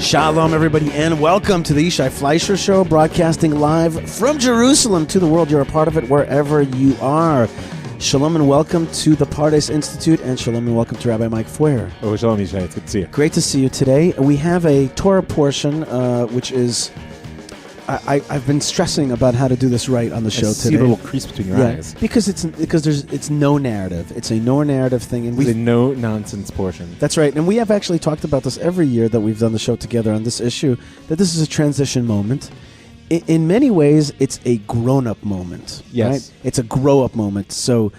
Shalom, everybody, and welcome to the Yishai Fleisher Show, broadcasting live from Jerusalem to the world. You're a part of it wherever you are. Shalom and welcome to the Pardes Institute, and shalom and welcome to Rabbi Mike Feuer. Oh, shalom, Yishai. It's good to see you. Great to see you today. We have a Torah portion, which is... I've been stressing about how to do this right on the show today. See a little crease between your eyes. Because it's no narrative. It's a no narrative thing, and it's a no nonsense portion. That's right, and we have actually talked about this every year that we've done the show together on this issue. That this is a transition moment. In many ways, it's a grown-up moment. Yes, right? It's a grow-up moment. So,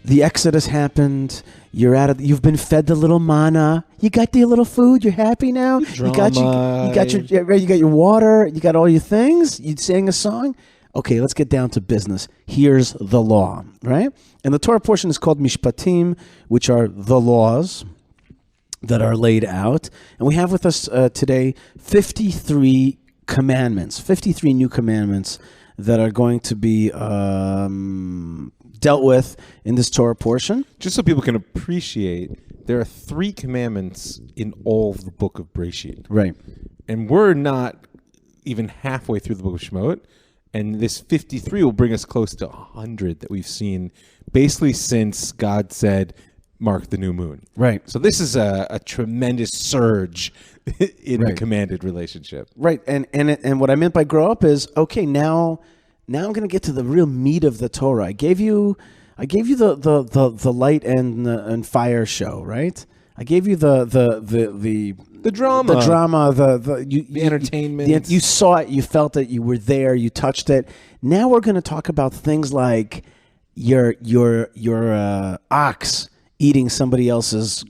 the Exodus happened. You've been fed the little manna. You got the little food. You're happy now. You got your water. You got all your things. You sang a song. Okay, let's get down to business. Here's the law, right? And the Torah portion is called Mishpatim, which are the laws that are laid out. And we have with us today 53 commandments, 53 new commandments that are going to be dealt with in this Torah portion. Just so people can appreciate, there are 3 commandments in all of the book of Breshit. Right. And we're not even halfway through the book of Shemot, and this 53 will bring us close to 100 that we've seen basically since God said, mark the new moon. Right. So this is a tremendous surge in the commanded relationship. Right. And what I meant by grow up is, okay, now I'm going to get to the real meat of the Torah. I gave you the light and fire show, right? I gave you the drama, the entertainment. You saw it, you felt it, you were there, you touched it. Now we're going to talk about things like your ox eating somebody else's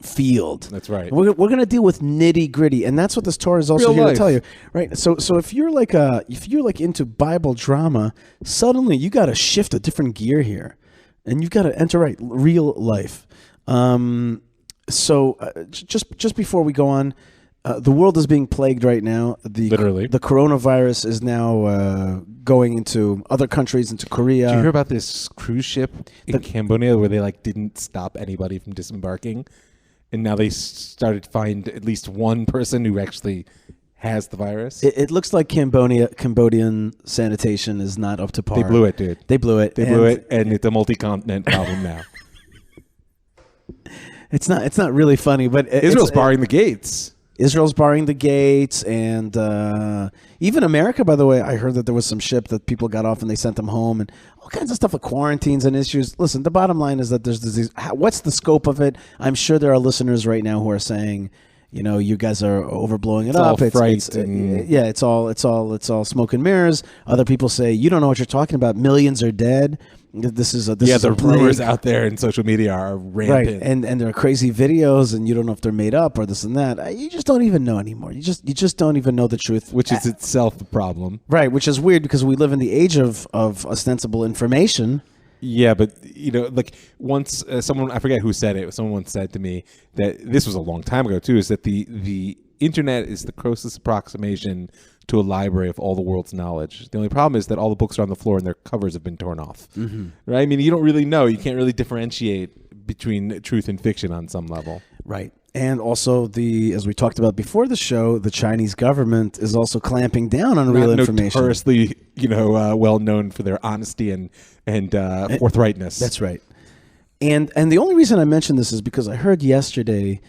field. That's right. We're going to deal with nitty gritty, and that's what this Torah is also here to tell you, right? So if you're like into Bible drama, suddenly you got to shift a different gear here, and you've got to enter real life. So just before we go on, the world is being plagued right now. Literally, the coronavirus is now going into other countries, into Korea. Did you hear about this cruise ship in Cambodia where they didn't stop anybody from disembarking? And now they started to find at least one person who actually has the virus. It looks like Cambodian sanitation is not up to par. They blew it, dude. They blew it, and it's a multi-continent problem now. It's not really funny, but Israel's barring the gates. Israel's barring the gates, and even America, by the way, I heard that there was some ship that people got off and they sent them home, and all kinds of stuff with quarantines and issues. Listen, the bottom line is that there's disease. What's the scope of it? I'm sure there are listeners right now who are saying, you guys are overblowing it up. It's all smoke and mirrors. Other people say, you don't know what you're talking about. Millions are dead. The rumors out there in social media are rampant, right? And there are crazy videos, and you don't know if they're made up or this and that. You just don't even know anymore. You just don't even know the truth, which is itself the problem, right? Which is weird because we live in the age of ostensible information. Yeah, but once someone, I forget who said it. Someone once said to me that this was a long time ago too. Is that the internet is the closest approximation to a library of all the world's knowledge. The only problem is that all the books are on the floor and their covers have been torn off. Mm-hmm. Right? I mean, you don't really know. You can't really differentiate between truth and fiction on some level. Right. And also, as we talked about before the show, the Chinese government is also clamping down on real information. Notoriously, well known for their honesty and forthrightness. That's right. And the only reason I mention this is because I heard yesterday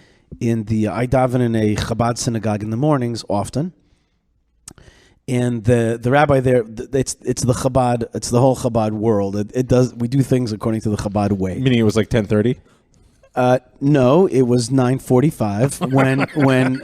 I daven in a Chabad synagogue in the mornings often. And the rabbi there, it's the Chabad, it's the whole Chabad world. We do things according to the Chabad way. Meaning it was like 10:30? No, it was 9:45 when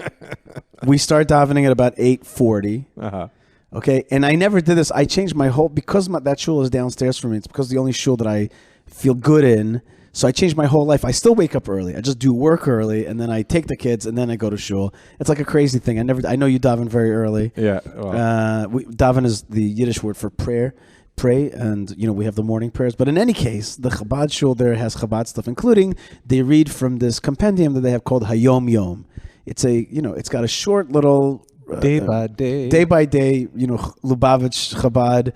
we start davening at about 8:40. Uh-huh. Okay, and I never did this. I changed my whole because that shul is downstairs for me. It's because the only shul that I feel good in. So I changed my whole life. I still wake up early. I just do work early, and then I take the kids, and then I go to shul. It's like a crazy thing. I know you daven very early. Yeah. Well. Daven is the Yiddish word for prayer. Pray, and we have the morning prayers. But in any case, the Chabad shul there has Chabad stuff, including they read from this compendium that they have called Hayom Yom. It's it's got a short little day by day, Lubavitch Chabad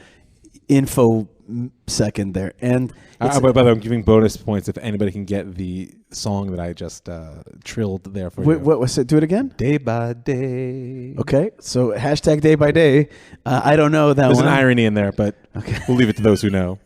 info second there. And by the way, I'm giving bonus points if anybody can get the song that I just trilled there for you. What was it? Do it again. Day by day. Okay, so hashtag day by day. I don't know that There's one. an irony in there, but we'll leave it to those who know.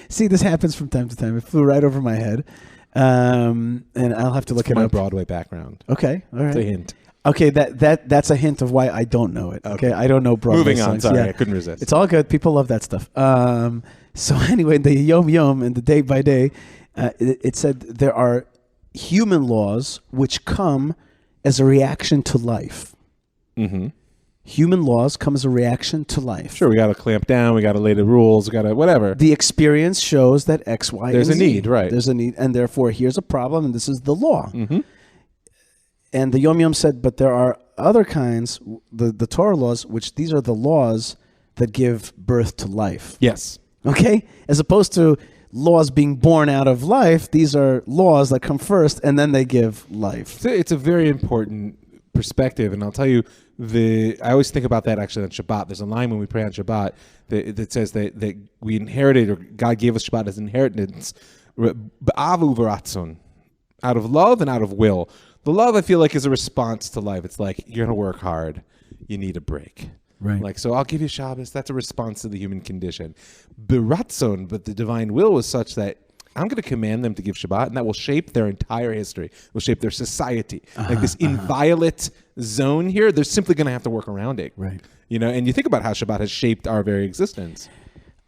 See, this happens from time to time. It flew right over my head, and I'll have to look it my up. Broadway background. Okay, all right. It's a hint. Okay, that's a hint of why I don't know it. Okay, I don't know Broadway Moving on. songs. Sorry, Yeah. I couldn't resist. It's all good. People love that stuff. So anyway, the Yom Yom and the day by day, it said there are human laws which come as a reaction to life. Mm-hmm. Human laws come as a reaction to life. Sure, we got to clamp down. We got to lay the rules. We got to whatever. The experience shows that X, Y, There's and a Z. need, right? There's a need, and therefore here's a problem, and this is the law. Mm-hmm. And the Yom Yom said, but there are other kinds, the Torah laws, which these are the laws that give birth to life. Yes. Okay? As opposed to laws being born out of life, these are laws that come first, and then they give life. So it's a very important perspective, and I'll tell you, I always think about that actually on Shabbat. There's a line when we pray on Shabbat that says that we inherited, or God gave us Shabbat as inheritance, b'avu v'ratzon, out of love and out of will. The love, I feel like, is a response to life. It's like, you're going to work hard. You need a break. Right. Like, so I'll give you Shabbos. That's a response to the human condition. B'ratzon, but the divine will was such that I'm going to command them to give Shabbat, and that will shape their entire history, will shape their society. Like this inviolate zone here, they're simply going to have to work around it. Right. You know, and you think about how Shabbat has shaped our very existence.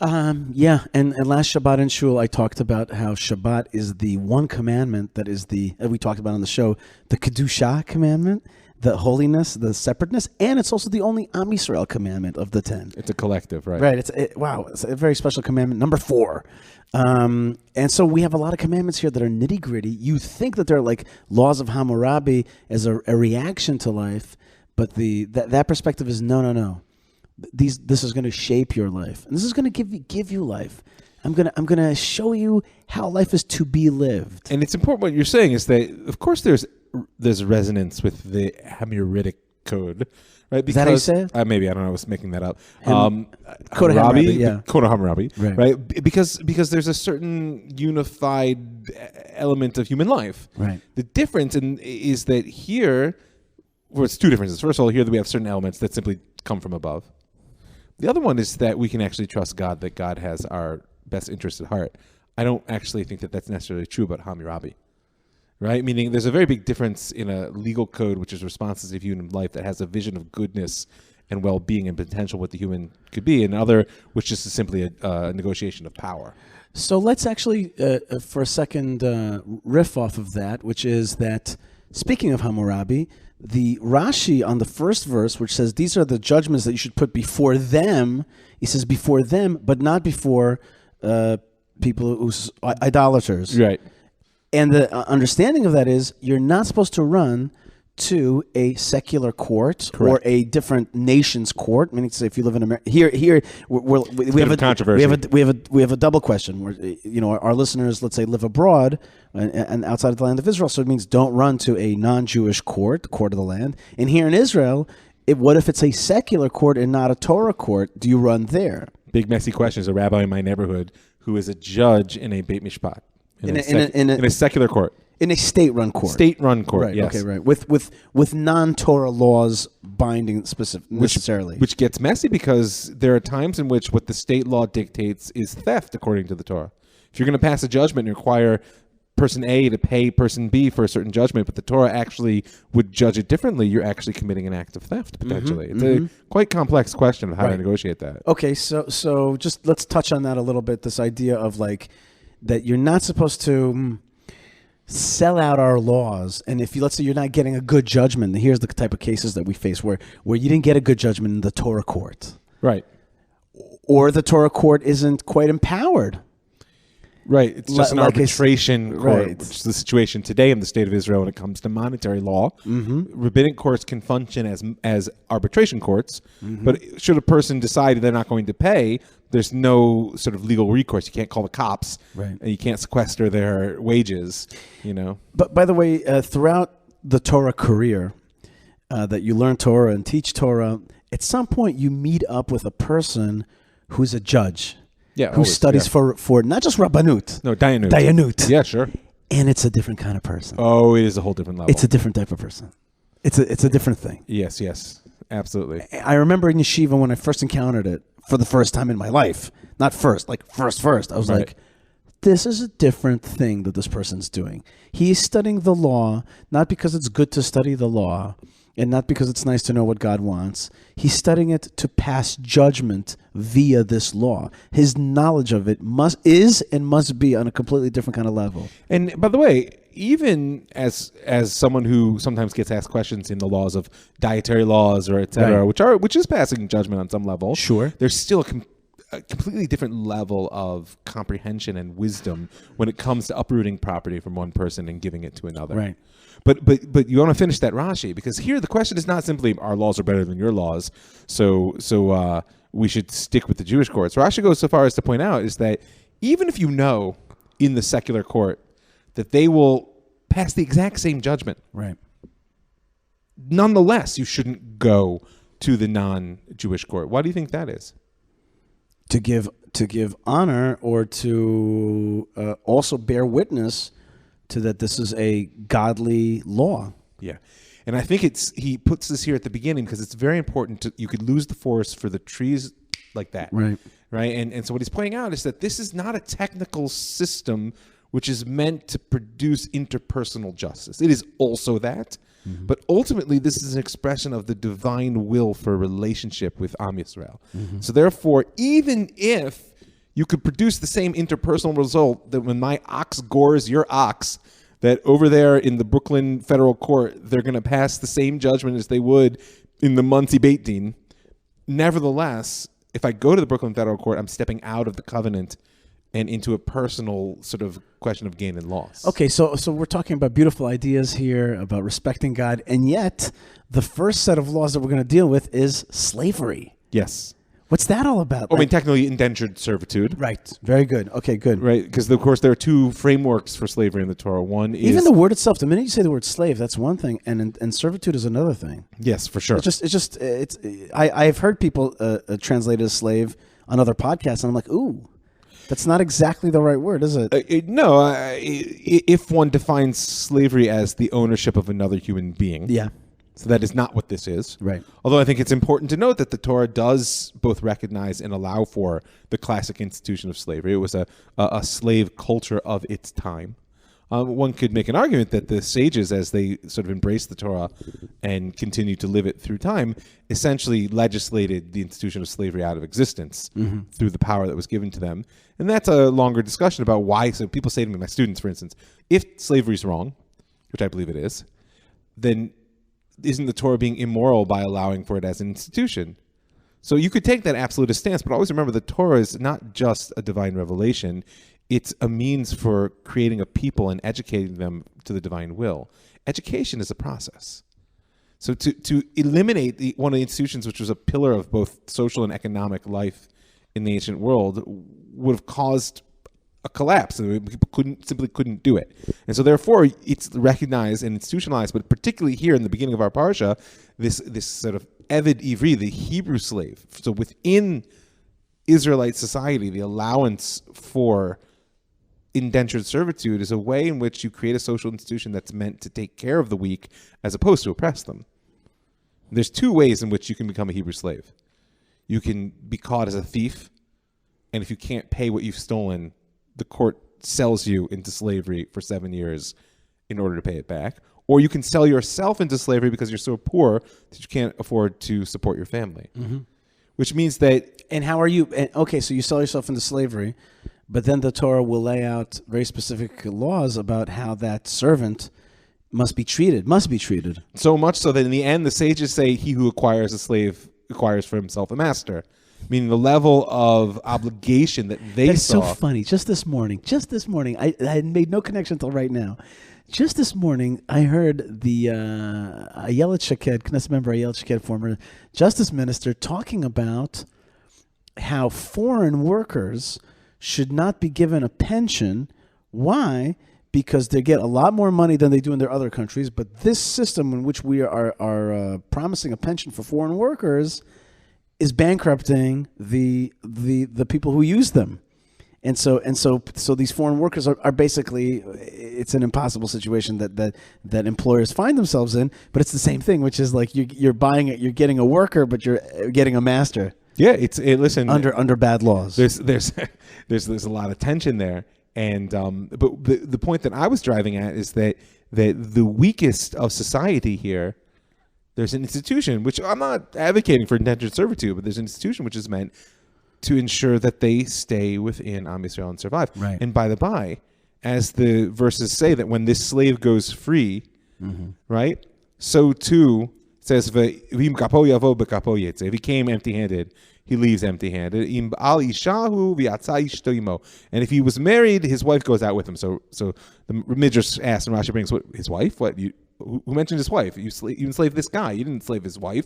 Yeah, and last Shabbat in Shul, I talked about how Shabbat is the one commandment that is we talked about on the show, the Kedusha commandment, the holiness, the separateness, and it's also the only Am Yisrael commandment of the 10. It's a collective, right? Right. It's a very special commandment, number 4. And so we have a lot of commandments here that are nitty gritty. You think that they're like laws of Hammurabi as a reaction to life, but that perspective is no. This is going to shape your life, and this is going to give you life. I'm gonna show you how life is to be lived. And it's important. What you're saying is that, of course, there's resonance with the Hammurabic code, right? Because, is that how you say it? Maybe, I don't know. I was making that up. Code of Hammurabi, yeah. Code of Hammurabi, right? Because there's a certain unified element of human life. Right. The difference is that here, well, it's two differences. First of all, here that we have certain elements that simply come from above. The other one is that we can actually trust God, that God has our best interest at heart. I don't actually think that that's necessarily true about Hammurabi, right? Meaning there's a very big difference in a legal code, which is responses to human life, that has a vision of goodness and well-being and potential what the human could be, and other, which is simply a negotiation of power. So let's actually, for a second, riff off of that, which is that, speaking of Hammurabi, the Rashi on the first verse, which says these are the judgments that you should put before them, he says before them, but not before people who's idolaters. Right. And the understanding of that is you're not supposed to run to a secular court. Correct. Or a different nation's court. Meaning to say, if you live in America, we have a controversy. We have a double question. Where our listeners, let's say, live abroad and outside of the land of Israel. So it means don't run to a non-Jewish court, the court of the land. And here in Israel, what if it's a secular court and not a Torah court? Do you run there? Big messy question. There's a rabbi in my neighborhood who is a judge in a Beit Mishpat, in a secular court. In a state-run court. State-run court, right, yes. Okay, right. With non-Torah laws binding necessarily. Which gets messy because there are times in which what the state law dictates is theft, according to the Torah. If you're going to pass a judgment and require person A to pay person B for a certain judgment, but the Torah actually would judge it differently, you're actually committing an act of theft, potentially. It's a quite complex question of how to negotiate that. Okay, so just let's touch on that a little bit, this idea of like that you're not supposed to sell out our laws, and if let's say you're not getting a good judgment, here's the type of cases that we face where you didn't get a good judgment in the Torah court, right? Or the Torah court isn't quite empowered, right? It's just an arbitration court, right. Which is the situation today in the state of Israel when it comes to monetary law. Rabbinic courts can function as arbitration courts, but should a person decide they're not going to pay, there's no sort of legal recourse. You can't call the cops, right? And you can't sequester their wages, you know. But by the way, throughout the Torah career, that you learn Torah and teach Torah, at some point you meet up with a person who's a judge. who studies for not just Rabbanut. No, Dayanut. Dayanut. Yeah, sure. And it's a different kind of person. Oh, it is a whole different level. It's a different type of person. It's a different thing. Yes. Absolutely. I remember in yeshiva when I first encountered it for the first time in my life. Not first, like first. I was like, this is a different thing that this person's doing. He's studying the law, not because it's good to study the law, and not because it's nice to know what God wants. He's studying it to pass judgment via this law. His knowledge of it must be on a completely different kind of level. And by the way, even as someone who sometimes gets asked questions in the laws of dietary laws or et cetera, which is passing judgment on some level, sure, there's still a completely different level of comprehension and wisdom when it comes to uprooting property from one person and giving it to another. Right. But you want to finish that Rashi, because here the question is not simply our laws are better than your laws, so we should stick with the Jewish courts. Rashi goes so far as to point out is that even if you know in the secular court that they will pass the exact same judgment, right, nonetheless you shouldn't go to the non-Jewish court. Why do you think that is? To give honor, or to also bear witness to that this is a godly law. Yeah. And I think he puts this here at the beginning because it's very important you could lose the forest for the trees like that. Right. And so what he's pointing out is that this is not a technical system which is meant to produce interpersonal justice. It is also that, but ultimately this is an expression of the divine will for a relationship with Am Yisrael. So therefore, even if you could produce the same interpersonal result that when my ox gores your ox, that over there in the Brooklyn federal court, they're going to pass the same judgment as they would in the Monsey Beit Din. Nevertheless, if I go to the Brooklyn federal court, I'm stepping out of the covenant and into a personal sort of question of gain and loss. Okay, so we're talking about beautiful ideas here about respecting God, and yet the first set of laws that we're going to deal with is slavery. Yes. What's that all about? I mean, technically indentured servitude. Right. Very good. Okay, good. Right, because of course there are two frameworks for slavery in the Torah. One is even the word itself. The minute you say the word slave, that's one thing, and servitude is another thing. Yes, for sure. I've heard people translate it as slave on other podcasts, and I'm like, ooh, that's not exactly the right word, is it? If one defines slavery as the ownership of another human being. Yeah. So that is not what this is. Right. Although I think it's important to note that the Torah does both recognize and allow for the classic institution of slavery. It was a slave culture of its time. One could make an argument that the sages, as they sort of embraced the Torah and continued to live it through time, essentially legislated the institution of slavery out of existence through the power that was given to them. And that's a longer discussion about why. So people say to me, my students, for instance, if slavery is wrong, which I believe it is, then isn't the Torah being immoral by allowing for it as an institution? So you could take that absolutist stance, but always remember the Torah is not just a divine revelation. It's a means for creating a people and educating them to the divine will. Education is a process. So to eliminate one of the institutions which was a pillar of both social and economic life in the ancient world would have caused a collapse. People couldn't do it. And so therefore it's recognized and institutionalized, but particularly here in the beginning of our parsha, this sort of Eved Ivri, the Hebrew slave. So within Israelite society, the allowance for indentured servitude is a way in which you create a social institution that's meant to take care of the weak as opposed to oppress them. There's two ways in which you can become a Hebrew slave. You can be caught as a thief, and if you can't pay what you've stolen, the court sells you into slavery for 7 years in order to pay it back. Or you can sell yourself into slavery because you're so poor that you can't afford to support your family. Which means that... And how are you... Okay, so you sell yourself into slavery, but then the Torah will lay out very specific laws about how that servant must be treated. So much so that in the end, the sages say he who acquires a slave acquires for himself a master. Meaning the level of obligation that they That's saw. so funny. Just this morning, I had made no connection until right now. Just this morning, I heard the Ayelet Shaked, Knesset member Ayelet Shaked, former justice minister, talking about how foreign workers should not be given a pension. Why? Because they get a lot more money than they do in their other countries. But this system in which we are promising a pension for foreign workers is bankrupting the people who use them. And so these foreign workers are basically, it's an impossible situation that employers find themselves in. But it's the same thing, which is like you're buying it, you're getting a worker, but you're getting a master. Yeah, listen, under bad laws. There's a lot of tension there, and but the point that I was driving at is that the weakest of society here, there's an institution, which I'm not advocating for indentured servitude, but there's an institution which is meant to ensure that they stay within Am Yisrael and survive. Right. And by the by, as the verses say, that when this slave goes free, right, so too it says, if he came empty-handed, he leaves empty-handed. And if he was married, his wife goes out with him. So the Midrash asks, and Rashi brings, what, his wife? What, who mentioned his wife? You enslaved this guy. You didn't enslave his wife.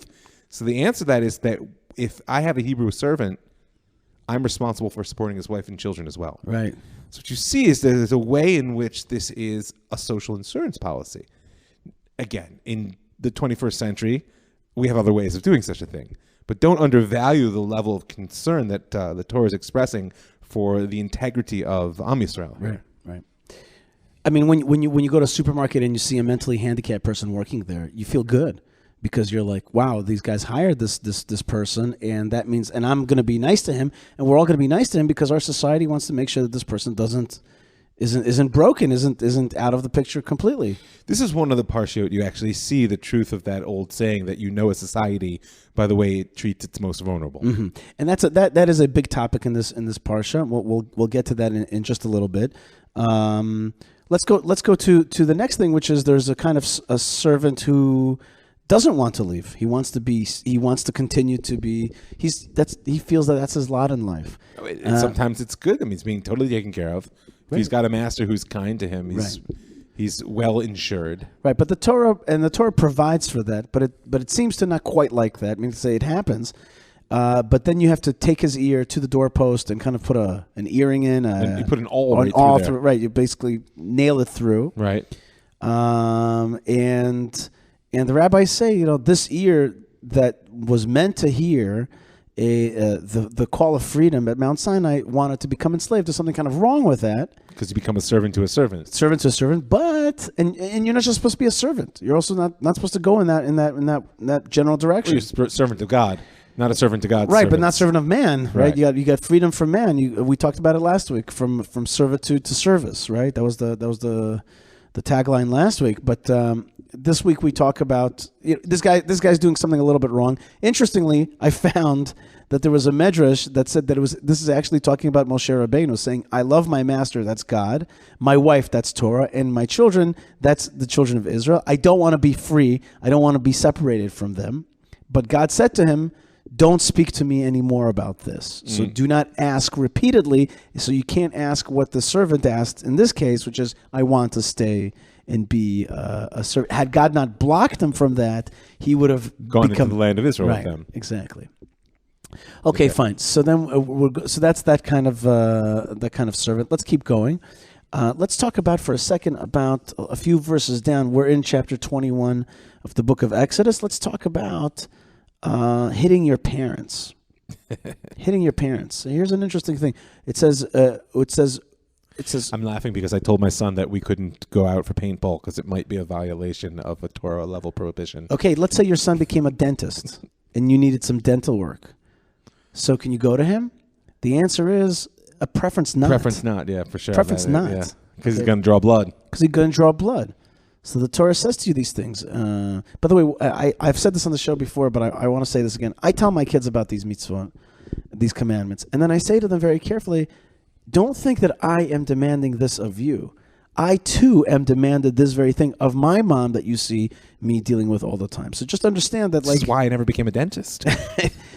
So the answer to that is that if I have a Hebrew servant, I'm responsible for supporting his wife and children as well. Right. So what you see is there's a way in which this is a social insurance policy. Again, in the 21st century, we have other ways of doing such a thing. But don't undervalue the level of concern that the Torah is expressing for the integrity of Am Yisrael. Right. I mean, when you go to a supermarket and you see a mentally handicapped person working there, you feel good. Because you're like, wow, these guys hired this person, and that means, and I'm going to be nice to him, and we're all going to be nice to him because our society wants to make sure that this person isn't broken, isn't out of the picture completely. This is one of the parshiot you actually see the truth of that old saying that you know a society by the way it treats its most vulnerable. Mm-hmm. And that is a big topic in this parsha. We'll get to that in just a little bit. Let's go to the next thing, which is there's a kind of a servant who doesn't want to leave. He wants to continue to be. He feels that that's his lot in life. Sometimes it's good. I mean, he's being totally taken care of. If he's got a master who's kind to him, he's well insured. Right, but the Torah provides for that. But it seems to not quite like that. I mean, to say it happens, but then you have to take his ear to the doorpost and kind of put an earring in. And you put an awl through there. Right, you basically nail it through. Right. And the rabbis say, this ear that was meant to hear the call of freedom at Mount Sinai wanted to become enslaved. There's something kind of wrong with that. Because you become a servant to a servant. Servant to a servant, but and you're not just supposed to be a servant. You're also not supposed to go in that general direction. Well, you're a servant of God, not a servant to God. Right, but not servant of man. Right, you got freedom from man. We talked about it last week, from servitude to service. Right, that was the tagline last week, but. This week we talk about this guy's doing something a little bit wrong. Interestingly, I found that there was a medrash that said that this is actually talking about Moshe Rabbeinu saying, "I love my master, that's God, my wife, that's Torah, and my children, that's the children of Israel. I don't want to be free. I don't want to be separated from them." But God said to him, "Don't speak to me anymore about this. So do not ask repeatedly. So you can't ask what the servant asked in this case, which is, I want to stay and be a servant." Had God not blocked him from that, he would have gone into the land of Israel with them. Exactly. Okay, fine. So then so that's that kind of servant. Let's keep going. Let's talk for a second about a few verses down. We're in chapter 21 of the book of Exodus. Let's talk about hitting your parents. Hitting your parents. So here's an interesting thing. It says. I'm laughing because I told my son that we couldn't go out for paintball because it might be a violation of a Torah level prohibition. Okay, let's say your son became a dentist and you needed some dental work. So can you go to him? The answer is a preference not. Preference not, yeah, for sure. Preference not. Yeah. Because he's going to draw blood. Because he's going to draw blood. So the Torah says to you these things. By the way, I've said this on the show before, but I want to say this again. I tell my kids about these mitzvot, these commandments, and then I say to them very carefully, don't think that I am demanding this of you. I, too, am demanded this very thing of my mom that you see me dealing with all the time. So just understand that, this is why I never became a dentist.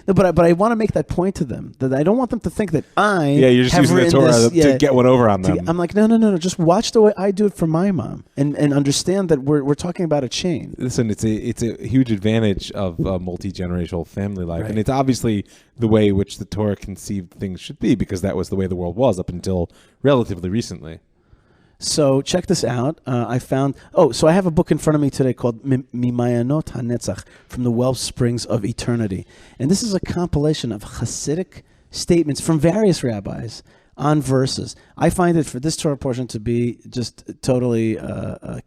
No, but I want to make that point to them, that I don't want them to think that you're just using the Torah to get one over on them. I'm like, no. Just watch the way I do it for my mom, and understand that we're talking about a chain. Listen, it's a huge advantage of multi-generational family life, and it's obviously the way which the Torah conceived things should be, because that was the way the world was up until relatively recently. So check this out. I have a book in front of me today called Mimayanot HaNetzach, from the Wellsprings of Eternity. And this is a compilation of Hasidic statements from various rabbis on verses. I find it for this Torah portion to be just totally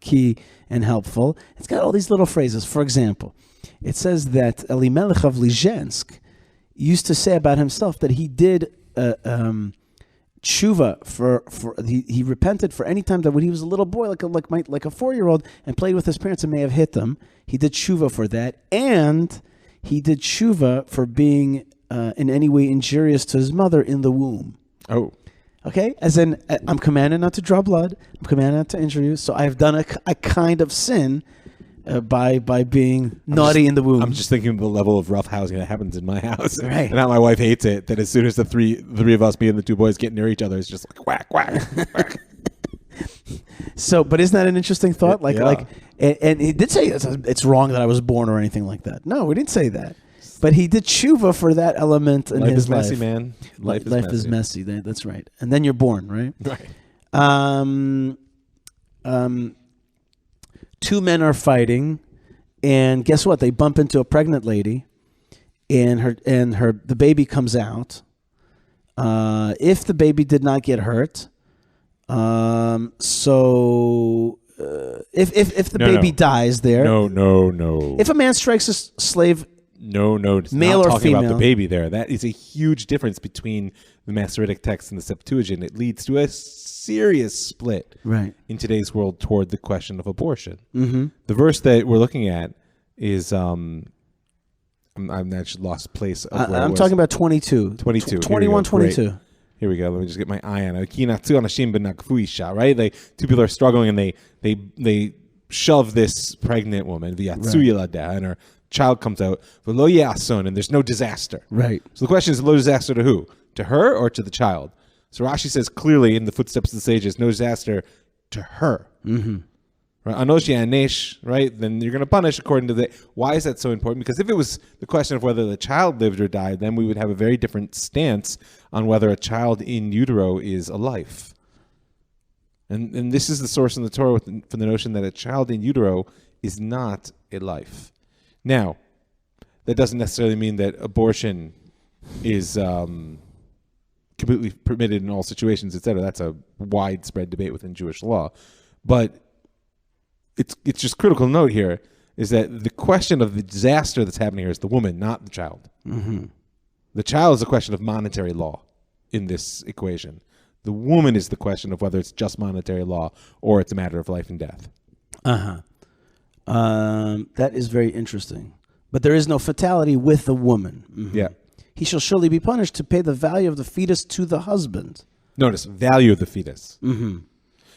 key and helpful. It's got all these little phrases. For example, it says that Elimelech of Lizhensk used to say about himself that he did tshuva he repented for any time that when he was a little boy, like a 4-year-old, and played with his parents and may have hit them. He did tshuva for that, and he did tshuva for being in any way injurious to his mother in the womb. Oh. Okay? As in, I'm commanded not to draw blood. I'm commanded not to injure you. So I've done a kind of sin by being naughty in the womb. I'm just thinking of the level of rough housing that happens in my house. Right. And how my wife hates it, that as soon as the three of us, me and the two boys, get near each other, it's just like whack, whack, whack. So, but isn't that an interesting thought? Yeah. And he did say it's wrong that I was born or anything like that. No, we didn't say that. But he did tshuva for that element in his life. Life is messy, man. Life is messy. That's right. And then you're born, right? Right. Two men are fighting, and guess what? They bump into a pregnant lady, and the baby comes out. If the baby did not get hurt, if the baby dies there, no. If a man strikes a slave, no, it's male not or talking female, about the baby there. That is a huge difference between the Masoretic text and the Septuagint. It leads to a serious split in today's world toward the question of abortion. Mm-hmm. The verse that we're looking at is I'm actually lost place of where I'm talking about 22. 21, 22. Great. Here we go. Let me just get my eye on it. Right? Two people are struggling, and they shove this pregnant woman, and her child comes out, and there's no disaster. Right. So the question is, no disaster to who? To her or to the child? So Rashi says clearly in the footsteps of the sages, no disaster to her. Mm-hmm. Right? Anoshi anesh, right? Then you're going to punish according to the... Why is that so important? Because if it was the question of whether the child lived or died, then we would have a very different stance on whether a child in utero is a life. And this is the source in the Torah for the notion that a child in utero is not a life. Now, that doesn't necessarily mean that abortion is completely permitted in all situations, etc. That's a widespread debate within Jewish law. But it's just critical to note here is that the question of the disaster that's happening here is the woman, not the child. Mm-hmm. The child is a question of monetary law in this equation. The woman is the question of whether it's just monetary law or it's a matter of life and death. Uh-huh. That is very interesting. But there is no fatality with the woman. Mm-hmm. Yeah. He shall surely be punished to pay the value of the fetus to the husband. Notice, value of the fetus. Mm-hmm.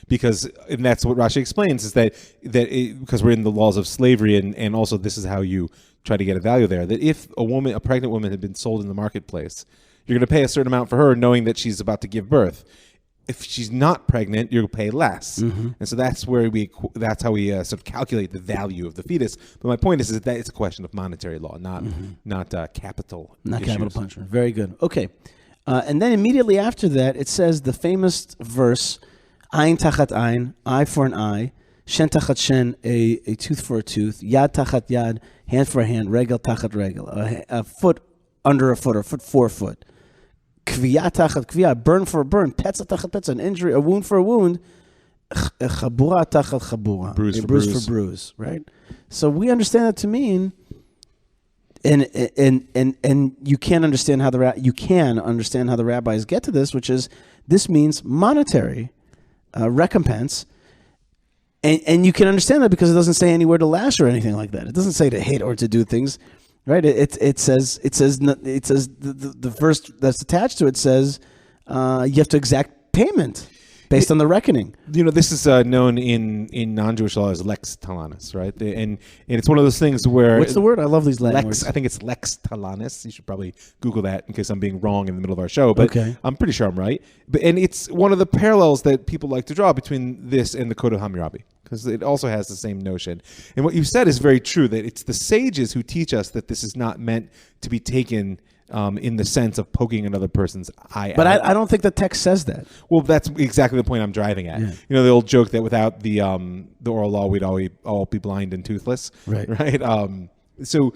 Because, and that's what Rashi explains, is that because we're in the laws of slavery, and also this is how you try to get a value there, that if a pregnant woman had been sold in the marketplace, you're going to pay a certain amount for her knowing that she's about to give birth. If she's not pregnant, you'll pay less. Mm-hmm. And so that's how we sort of calculate the value of the fetus. But my point is that it's a question of monetary law, not capital Not issues. capital punishment. Very good. Okay. And then immediately after that, it says the famous verse, Ein tachat ein, eye for an eye, shen tachat shen, a tooth for a tooth, yad tachat yad, hand for a hand, regel tachat regel, a foot under a foot, or foot for a foot. Kviya tachat kviya, burn for a burn, petza tachat petza, an injury, a wound for a wound, chabura tachat chabura, bruise for bruise, right? So we understand that to mean, and you can understand how the rabbis get to this, which is this means monetary recompense, and you can understand that because it doesn't say anywhere to lash or anything like that. It doesn't say to hit or to do things. Right, it says the verse that's attached to it says you have to exact payment based on the reckoning. This is known in non-Jewish law as lex talanis, right? And it's one of those things where what's the word? I love these Latin words. I think it's lex talanis. You should probably Google that in case I'm being wrong in the middle of our show. But okay. I'm pretty sure I'm right. And it's one of the parallels that people like to draw between this and the Code of Hammurabi, because it also has the same notion. And what you said is very true, that it's the sages who teach us that this is not meant to be taken in the sense of poking another person's eye but out. I don't think the text says that. Well, that's exactly the point I'm driving at. Yeah. The old joke that without the oral law, we'd all be blind and toothless. Right. So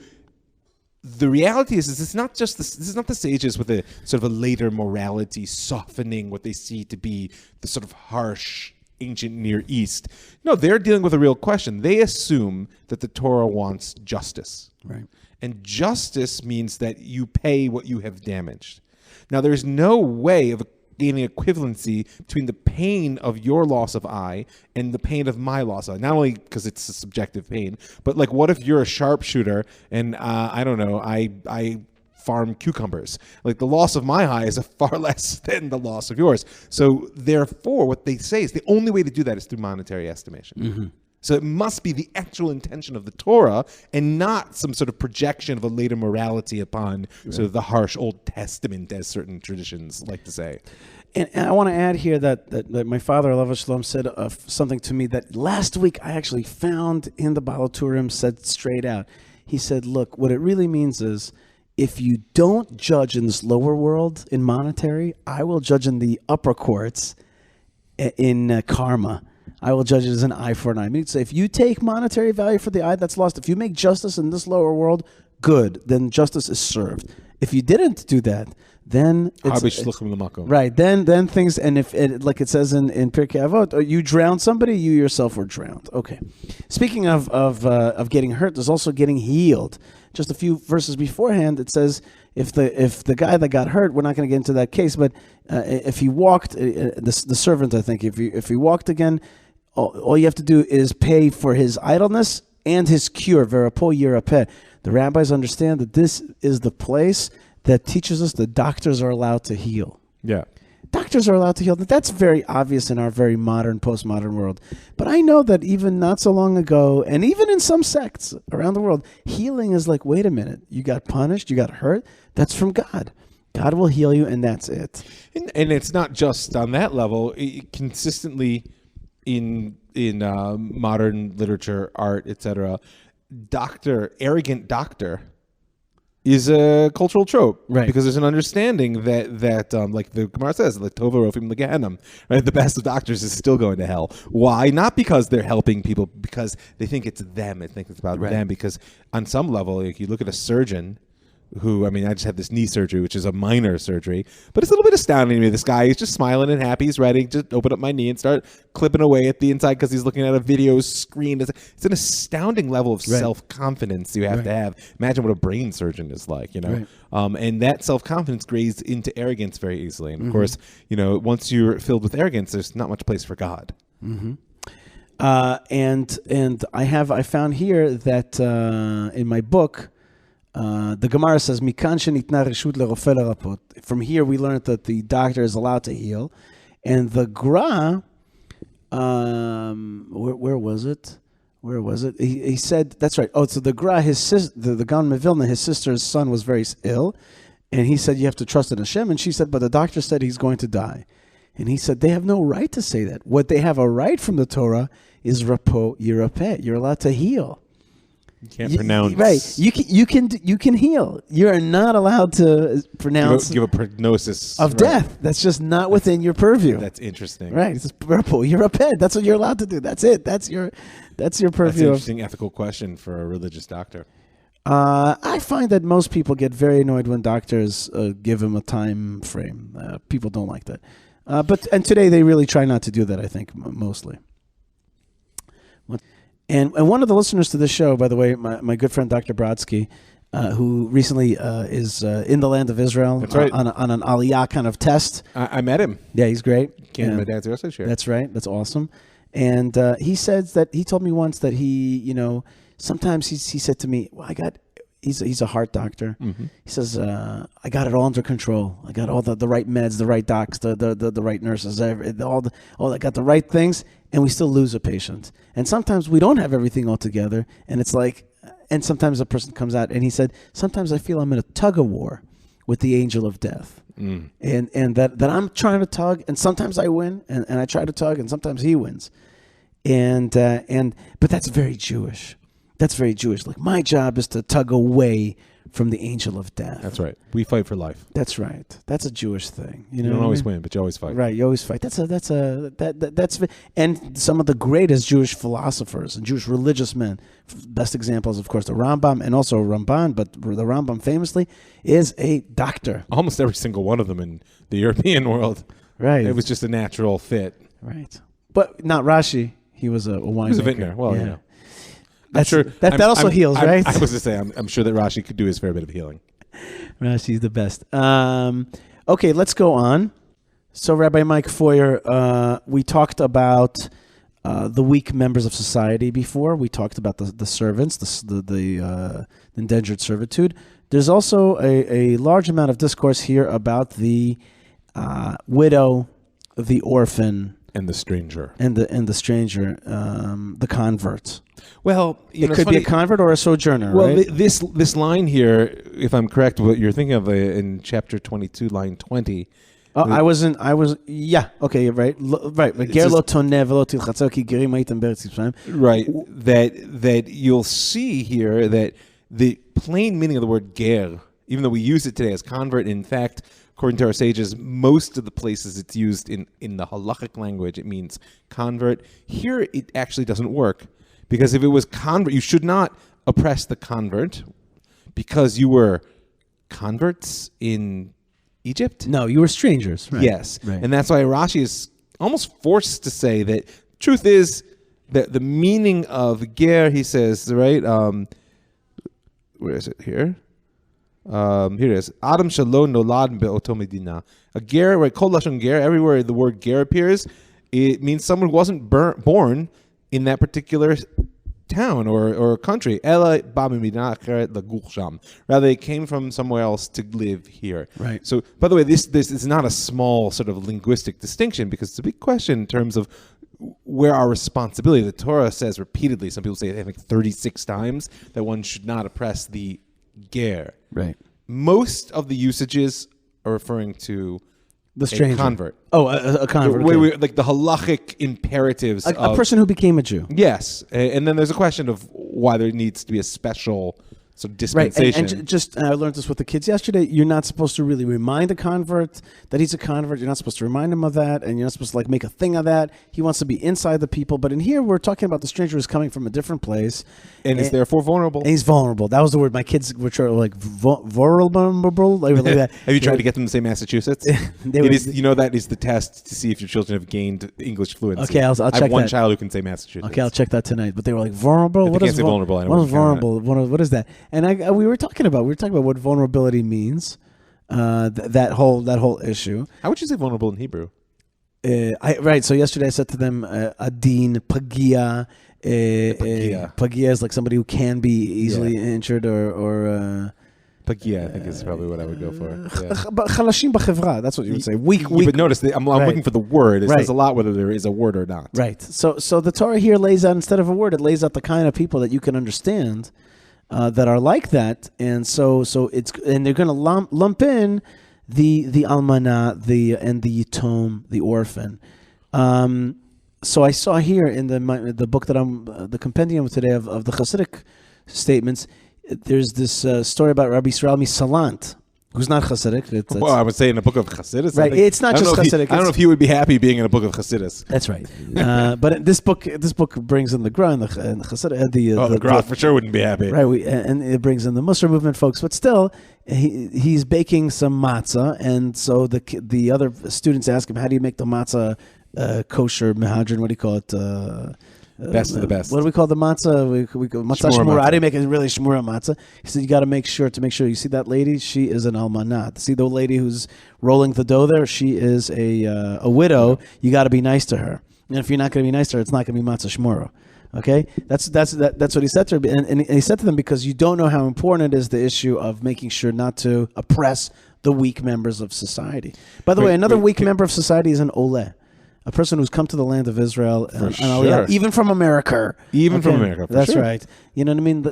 the reality is it's not just this is not the sages with a sort of a later morality softening what they see to be the sort of harsh ancient Near East. No, they're dealing with a real question. They assume that the Torah wants justice. Right. And justice means that you pay what you have damaged. Now, there's no way of gaining equivalency between the pain of your loss of eye and the pain of my loss of eye. Not only because it's a subjective pain, but like, what if you're a sharpshooter and I don't know, I farm cucumbers? Like, the loss of my eye is far less than the loss of yours. So therefore, what they say is the only way to do that is through monetary estimation. Mm-hmm. So it must be the actual intention of the Torah and not some sort of projection of a later morality upon sort of the harsh Old Testament, as certain traditions like to say. And I want to add here that my father, Alav Shalom, said something to me that last week I actually found in the Baal Turim, said straight out. He said, look, what it really means is if you don't judge in this lower world in monetary, I will judge in the upper courts in karma. I will judge it as an eye for an eye. I mean, so if you take monetary value for the eye that's lost, if you make justice in this lower world, good, then justice is served. If you didn't do that, then right. Then things, and if it, like it says in Pirkei Avot, you drowned somebody, you yourself were drowned. Okay. Speaking of getting hurt, there's also getting healed. Just a few verses beforehand, it says if the guy that got hurt, we're not going to get into that case, but if he walked, the servant, I think, if he walked again, all you have to do is pay for his idleness and his cure. Verapo yirapeh. The rabbis understand that this is the place that teaches us that doctors are allowed to heal. Yeah. Doctors are allowed to heal. That's very obvious in our very modern, postmodern world. But I know that even not so long ago, and even in some sects around the world, healing is like, wait a minute, you got punished, you got hurt, that's from God. God will heal you, and that's it. And it's not just on that level. Consistently in modern literature, art, etc., arrogant doctor is a cultural trope, right? Because there's an understanding that like the Gemara says, the Tova Rofim Legehenim, right? The best of doctors is still going to hell. Why? Not because they're helping people, because they think it's them. They think it's about them. Because on some level, like, you look at a surgeon who, I just had this knee surgery, which is a minor surgery, but it's a little bit astounding to me. This guy is just smiling and happy. He's ready to open up my knee and start clipping away at the inside because he's looking at a video screen. It's an astounding level of self-confidence you have to have. Imagine what a brain surgeon is like, and that self-confidence grades into arrogance very easily. And of course, once you're filled with arrogance, there's not much place for God. Mm-hmm. And I found here that in my book, the Gemara says, "Mikan shenitna reshut lerofeh lerapot." From here, we learned that the doctor is allowed to heal, and the Gra, where was it? Where was it? He said, that's right. Oh, so the Gra, the Gaon Mevilna, his sister's son was very ill, and he said, you have to trust in Hashem. And she said, but the doctor said he's going to die. And he said, they have no right to say that. What they have a right from the Torah is rapo yirapeh. You're allowed to heal. You can't pronounce. Right. You can heal. You are not allowed to pronounce. Give a prognosis of death. That's just not within your purview. That's interesting. Right. It's purple. You're a pet. That's what you're allowed to do. That's it. That's your purview. That's an interesting ethical question for a religious doctor. I find that most people get very annoyed when doctors give them a time frame. People don't like that. But today they really try not to do that, I think, mostly. And one of the listeners to this show, by the way, my good friend Dr. Brodsky, who recently is in the land of Israel. That's right. On an Aliyah kind of test. I met him. Yeah, he's great. Came to my dad's grocery share. That's right. That's awesome. And he says that he told me once that he, sometimes he said to me, well, he's a heart doctor. Mm-hmm. He says, I got it all under control. I got all the right meds, the right docs, the right nurses, I got the right things, and we still lose a patient. And sometimes we don't have everything all together, and it's like, and sometimes a person comes out, and he said, sometimes I feel I'm in a tug of war with the angel of death. Mm. And that I'm trying to tug, and sometimes I win, and I try to tug, and sometimes he wins. But that's very Jewish. That's very Jewish. Like, my job is to tug away from the angel of death. That's right. We fight for life. That's right. That's a Jewish thing. You don't always win, but you always fight. Right. You always fight. That's and some of the greatest Jewish philosophers and Jewish religious men. Best examples, of course, the Rambam and also Ramban, but the Rambam famously is a doctor. Almost every single one of them in the European world. Right. It was just a natural fit. Right. But not Rashi. He was a winemaker. He was a vintner. Well, yeah. you know. That's sure that also heals, right? I was to say, I'm sure that Rashi could do his fair bit of healing. Rashi's the best. Okay, let's go on. So, Rabbi Mike Feuer, we talked about the weak members of society before. We talked about the servants, the indentured servitude. There's also a large amount of discourse here about the widow, the orphan, and the stranger, and the stranger, the convert. Well, it could be a convert or a sojourner. Well, right? this line here, if I'm correct, what you're thinking of in chapter 22, line 20. Yeah. Okay. Right. Right. That you'll see here that the plain meaning of the word ger, even though we use it today as convert, in fact, according to our sages, most of the places it's used in the halachic language, it means convert. Here, it actually doesn't work. Because if it was convert, you should not oppress the convert because you were converts in Egypt. No, you were strangers. Right. Yes. Right. And that's why Rashi is almost forced to say that truth is that the meaning of ger, he says, right? Where is it here? Here it is. Adam shalom nolad be'oto medina. A ger, right? Kol lashon ger, everywhere the word ger appears, it means someone who wasn't born in that particular town or country. Rather, they came from somewhere else to live here. Right. So, by the way, this is not a small sort of linguistic distinction because it's a big question in terms of where our responsibility. The Torah says repeatedly, some people say I think 36 times, that one should not oppress the ger. Right. Most of the usages are referring to the stranger. A convert. Oh, a convert. Like the halachic imperatives. A person who became a Jew. Yes. And then there's a question of why there needs to be a special sort of dispensation. Right. And just I learned this with the kids yesterday. You're not supposed to really remind a convert that he's a convert. You're not supposed to remind him of that. And you're not supposed to make a thing of that. He wants to be inside the people. But in here, we're talking about the stranger who's coming from a different place. And is therefore vulnerable. And he's vulnerable. That was the word my kids were vulnerable. Like that. Have you tried to get them to say Massachusetts? That is the test to see if your children have gained English fluency. Okay, I'll check that. I have one child who can say Massachusetts. Okay, I'll check that tonight. But they were like, vulnerable? What is vulnerable? What is vulnerable? What is that? And we were talking about what vulnerability means. That whole issue. How would you say vulnerable in Hebrew? Right. So yesterday I said to them, adin, pagia. Pagia is like somebody who can be easily injured or pagia, I think is probably what I would go for. But chalashim b'chevra, that's what you would say. Weak. But notice, I'm looking for the word. It says a lot whether there is a word or not. Right. So the Torah here lays out, instead of a word, it lays out the kind of people that you can understand that are like that, and so they're going to lump in the almana, the yitom, the orphan. So I saw here in the book that the compendium today of the Hasidic statements. There's this story about Rabbi Yisrael Misalant, who's not Hasidic. Well, I would say in a book of Chassidus. Right, it's not just Hasidic. I don't know if he would be happy being in a book of Chassidus. That's right. But this book brings in the Gra and the Chassidus. The Gra for sure wouldn't be happy. Right, and it brings in the Musar movement folks. But still, he's baking some matzah, and so the other students ask him, how do you make the matzah kosher, mehadrin, what do you call it? Best of the best. What do we call the matzah? We call matzah shmura. How do you make it really shmura matzah? He said you got to make sure. You see that lady? She is an almanat. See the lady who's rolling the dough there? She is a widow. You got to be nice to her. And if you're not going to be nice to her, it's not going to be matzah shmura. Okay, that's what he said to her, and he said to them, because you don't know how important it is, the issue of making sure not to oppress the weak members of society. By the way, another weak member of society is an oleh. A person who's come to the land of Israel, even from America. From America, that's sure. Right. You know what I mean?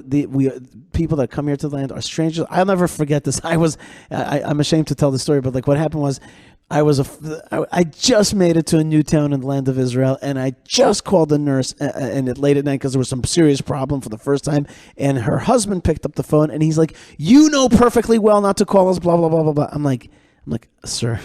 People that come here to the land are strangers. I'll never forget this. I'm ashamed to tell the story, but what happened was, I just made it to a new town in the land of Israel, and I just called the nurse and it late at night because there was some serious problem for the first time, and her husband picked up the phone, and he's like, "You know perfectly well not to call us, blah blah blah blah blah." I'm like, sir,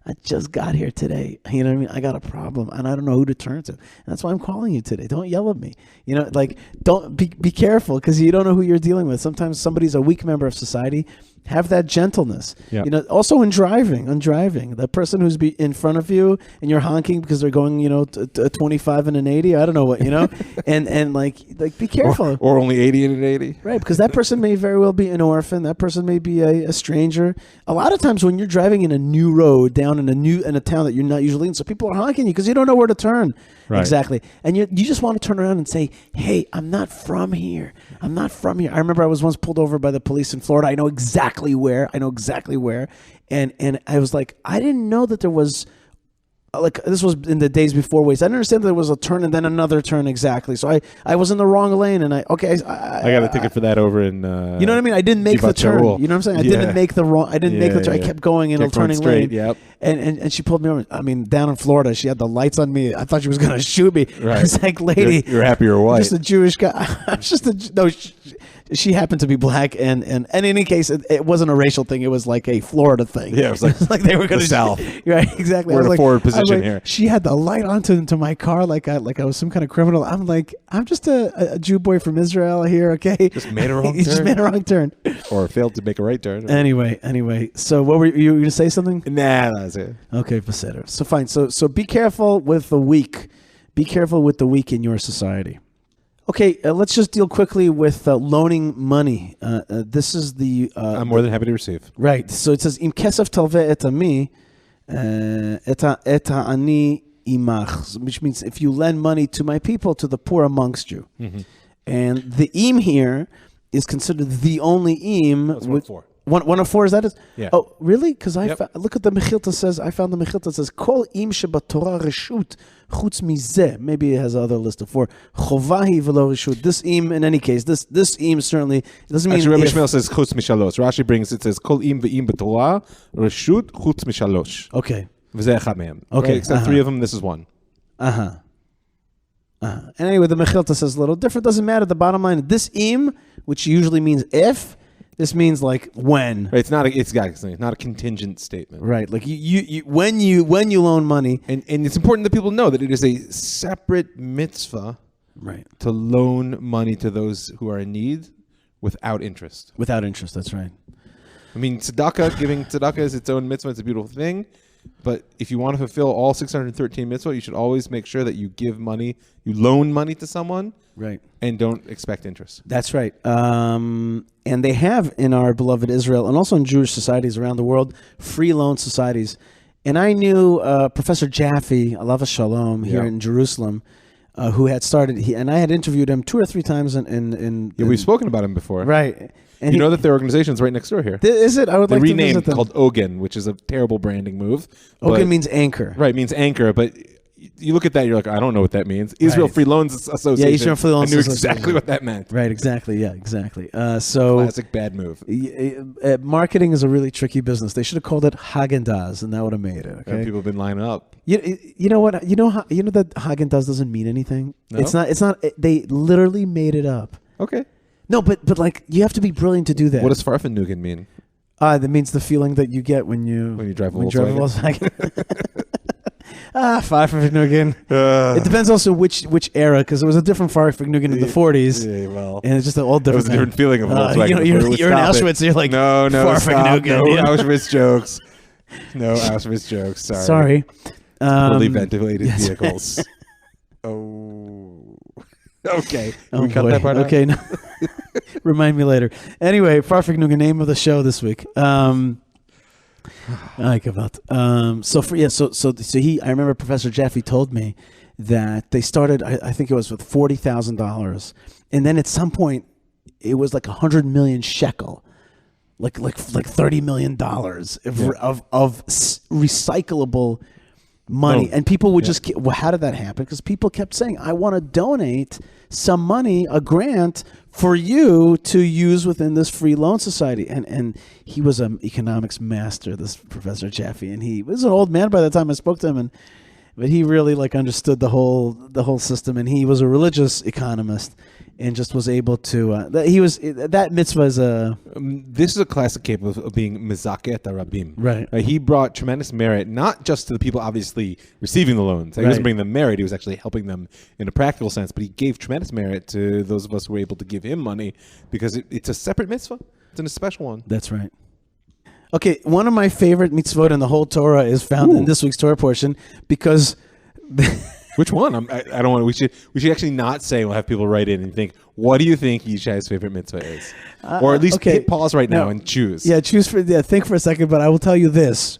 I just got here today. You know what I mean? I got a problem, and I don't know who to turn to. And that's why I'm calling you today. Don't yell at me. You know, like, don't be careful, because you don't know who you're dealing with. Sometimes somebody's a weak member of society. Have that gentleness. Yeah. You know, also in driving, the person who's in front of you and you're honking because they're going, you know, 25 and an 80. I don't know what, you know, and like be careful. Or only 80 and an 80. Right, because that person may very well be an orphan. That person may be a stranger. A lot of times when you're driving in a new road down in a town that you're not usually in, so people are honking you because you don't know where to turn. Right. Exactly. And you just want to turn around and say, "Hey, I'm not from here. I'm not from here." I remember I was once pulled over by the police in Florida. I know exactly where. And I was like, I didn't know that there was, like, this was in the days before Waze. I didn't understand that there was a turn and then another turn exactly. So I was in the wrong lane, and I got a ticket for that over in. You know what I mean? I didn't make the turn. You know what I'm saying? I didn't make the wrong. I didn't make the turn. I kept going in a turning lane. Yep. And she pulled me over. I mean, down in Florida, she had the lights on me. I thought she was going to shoot me. Right. I was like, "Lady, you're happy you're white." I'm just a Jewish guy. I'm just no. She happened to be black, and in any case, it wasn't a racial thing. It was like a Florida thing. Yeah, it was like, they were going to South. Right, exactly. We're in a forward position here. She had the light onto my car like I was some kind of criminal. I'm like, I'm just a Jew boy from Israel here, okay? Just made a wrong turn. Just made a wrong turn. Or failed to make a right turn. Anyway. So what were you going to say something? Nah, that's it. Okay, Beseder. So fine. So be careful with the weak. Be careful with the weak in your society. Okay, let's just deal quickly with loaning money. This is the... I'm more than happy to receive. Right. So it says, Im kesef talveh et ami, et ha'ani imach, which means if you lend money to my people, to the poor amongst you. Mm-hmm. And the im here is considered the only im. That's 1-4. 104, is that it? Yeah. Oh, really? Because look at the Mechilta says, I found the Mechilta says, Kol im shebatorah reshut chutz mizeh. Maybe it has another list of 4. Chovahi velo reshut. This im, in any case, this im certainly, it doesn't mean Actually, Rabbi Shmuel says chutz mishalosh. Rashi brings, it says, Kol im ve'im betorah reshut chutz mishalosh. Okay. V'zeh echad mehem. Okay. Right? Except 3 of them, this is 1. And anyway, the Mechilta says a little different. Doesn't matter. The bottom line, this im, which usually means if, this means like when. Right, it's not a contingent statement. Right, like you when you loan money, and it's important that people know that it is a separate mitzvah, right, to loan money to those who are in need without interest. Without interest, that's right. I mean, giving tzedakah is its own mitzvah. It's a beautiful thing. But if you want to fulfill all 613 mitzvot, you should always make sure that you give money, you loan money to someone, right, and don't expect interest. That's right. And they have in our beloved Israel, and also in Jewish societies around the world, free loan societies. And I knew Professor Chafee, alav shalom, here in Jerusalem, who had started, and I had interviewed him 2 or 3 times we've spoken about him before, right? And you know that their organization's right next door here. Is it? I would like to visit them. Called Ogen, which is a terrible branding move. Ogen means anchor. Right, means anchor. But you look at that, you're like, I don't know what that means. Israel Free Loans Association. Yeah, Israel Free Loans Association. I knew exactly what that meant. Right, exactly. Yeah, exactly. So classic bad move. Marketing is a really tricky business. They should have called it Haagen-Dazs, and that would have made it. Okay? People have been lining up. You know what? You know that Haagen-Dazs doesn't mean anything. No? It's not. They literally made it up. Okay. No, but like you have to be brilliant to do that. What does Farfennugen mean? That means the feeling that you get when you drive a Volkswagen. Farfennugen. It depends also which era, because there was a different Farfennugen in the 40s. Yeah, well, and it's just an all different. It was a different feeling of Volkswagen. You're in Auschwitz, so you're like, no, Farfennugen. No Auschwitz jokes. No Auschwitz jokes. Sorry. Poorly ventilated vehicles. Oh. Okay. We cut that part out? Okay. No. Remind me later. Anyway, Farfennugen, name of the show this week. I remember Professor Chafee told me that they started, I think it was with $40,000, and then at some point it was like 100 million shekel, like $30 million of recyclable money. No. And people would just, well, how did that happen? Because people kept saying, I want to donate some money, a grant for you to use within this free loan society. And he was an economics master, this Professor Chafee, and he was an old man by the time I spoke to him, but he really like understood the whole system, and he was a religious economist and just was able to that mitzvah is a this is a classic case of being mizaket rabim. Right. He brought tremendous merit not just to the people obviously receiving the loans. He wasn't bringing them merit, he was actually helping them in a practical sense, but he gave tremendous merit to those of us who were able to give him money because it's a separate mitzvah. It's a special one. That's right. Okay, one of my favorite mitzvot in the whole Torah is found in this week's Torah portion because which one? I don't want. We should actually not say. We'll have people write in and think. What do you think Yishai's favorite mitzvah is? Or at least hit pause right now and choose. Yeah, think for a second. But I will tell you this: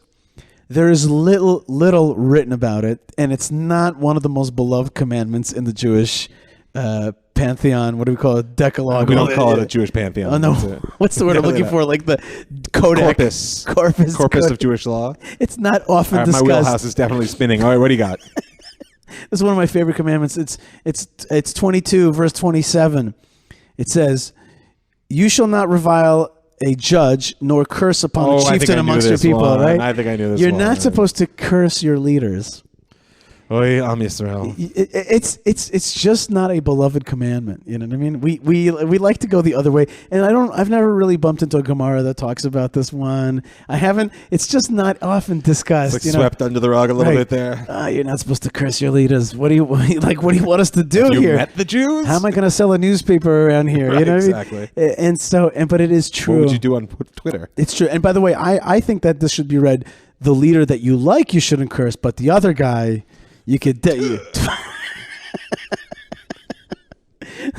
there is little written about it, and it's not one of the most beloved commandments in the Jewish pantheon. What do we call it? Decalogue. We don't call it a Jewish pantheon. Oh no! What's the word I'm looking for? Like the codex. Corpus of Jewish law. It's not often discussed. My wheelhouse is definitely spinning. All right, what do you got? This is one of my favorite commandments. It's 22 verse 27. It says, "You shall not revile a judge nor curse upon a chieftain amongst your people." One. Right? I think I knew this. You're not supposed to curse your leaders. Oy, Am Yisrael. It's just not a beloved commandment. You know what I mean? We like to go the other way, and I've never really bumped into a Gemara that talks about this one. I haven't. It's just not often discussed. It's like swept under the rug a little bit there. You're not supposed to curse your leaders. What do you want us to do here? You met the Jews? How am I going to sell a newspaper around here? Right, you know exactly. I mean? But it is true. What would you do on Twitter? It's true. And by the way, I think that this should be read: the leader that you like, you shouldn't curse, but the other guy. You could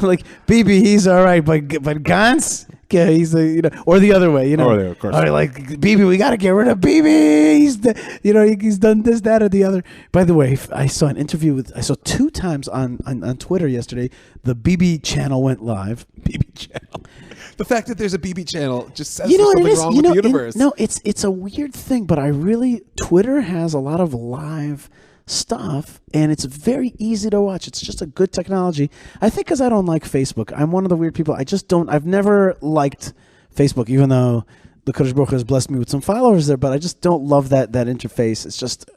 like Bibi, he's all right, but Gantz, yeah, he's or the other way, of course. All right, like Bibi, we got to get rid of Bibi. He's he's done this, that, or the other. By the way, I saw an interview I saw 2 times on Twitter yesterday. The Bibi channel went live. Bibi channel. The fact that there's a BB channel just says there's something wrong with the universe. It's a weird thing, but Twitter has a lot of live stuff, and it's very easy to watch. It's just a good technology. I think because I don't like Facebook. I'm one of the weird people. I've never liked Facebook, even though the Kodesh Baruch Hu has blessed me with some followers there, but I just don't love that interface. It's just,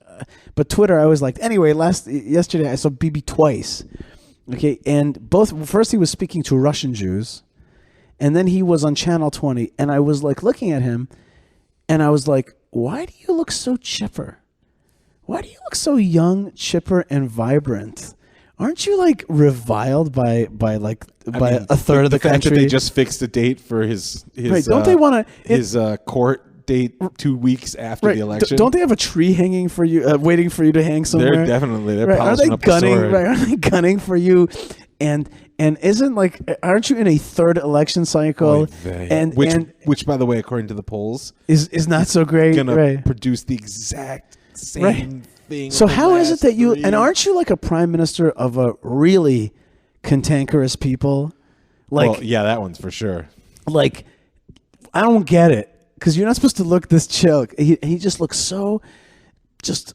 but Twitter I always liked. Anyway, yesterday I saw BB twice. Okay, and first he was speaking to Russian Jews, and then he was on Channel 20, and I was like looking at him, and I was like, why do you look so chipper? Why do you look so young, chipper, and vibrant? Aren't you like reviled by a third of the fact country? That they just fixed a date for his right? Don't they want his court date 2 weeks after the election? Don't they have a tree hanging for you, waiting for you to hang somewhere? They're definitely polishing up the sword. Right? Are they gunning for you? And aren't you in a third election cycle? Which by the way, according to the polls, is not so great. Gonna produce the exact same thing. So how is it that and aren't you like a prime minister of a really cantankerous people? That one's for sure. Like, I don't get it, because you're not supposed to look this chill. He just looks so just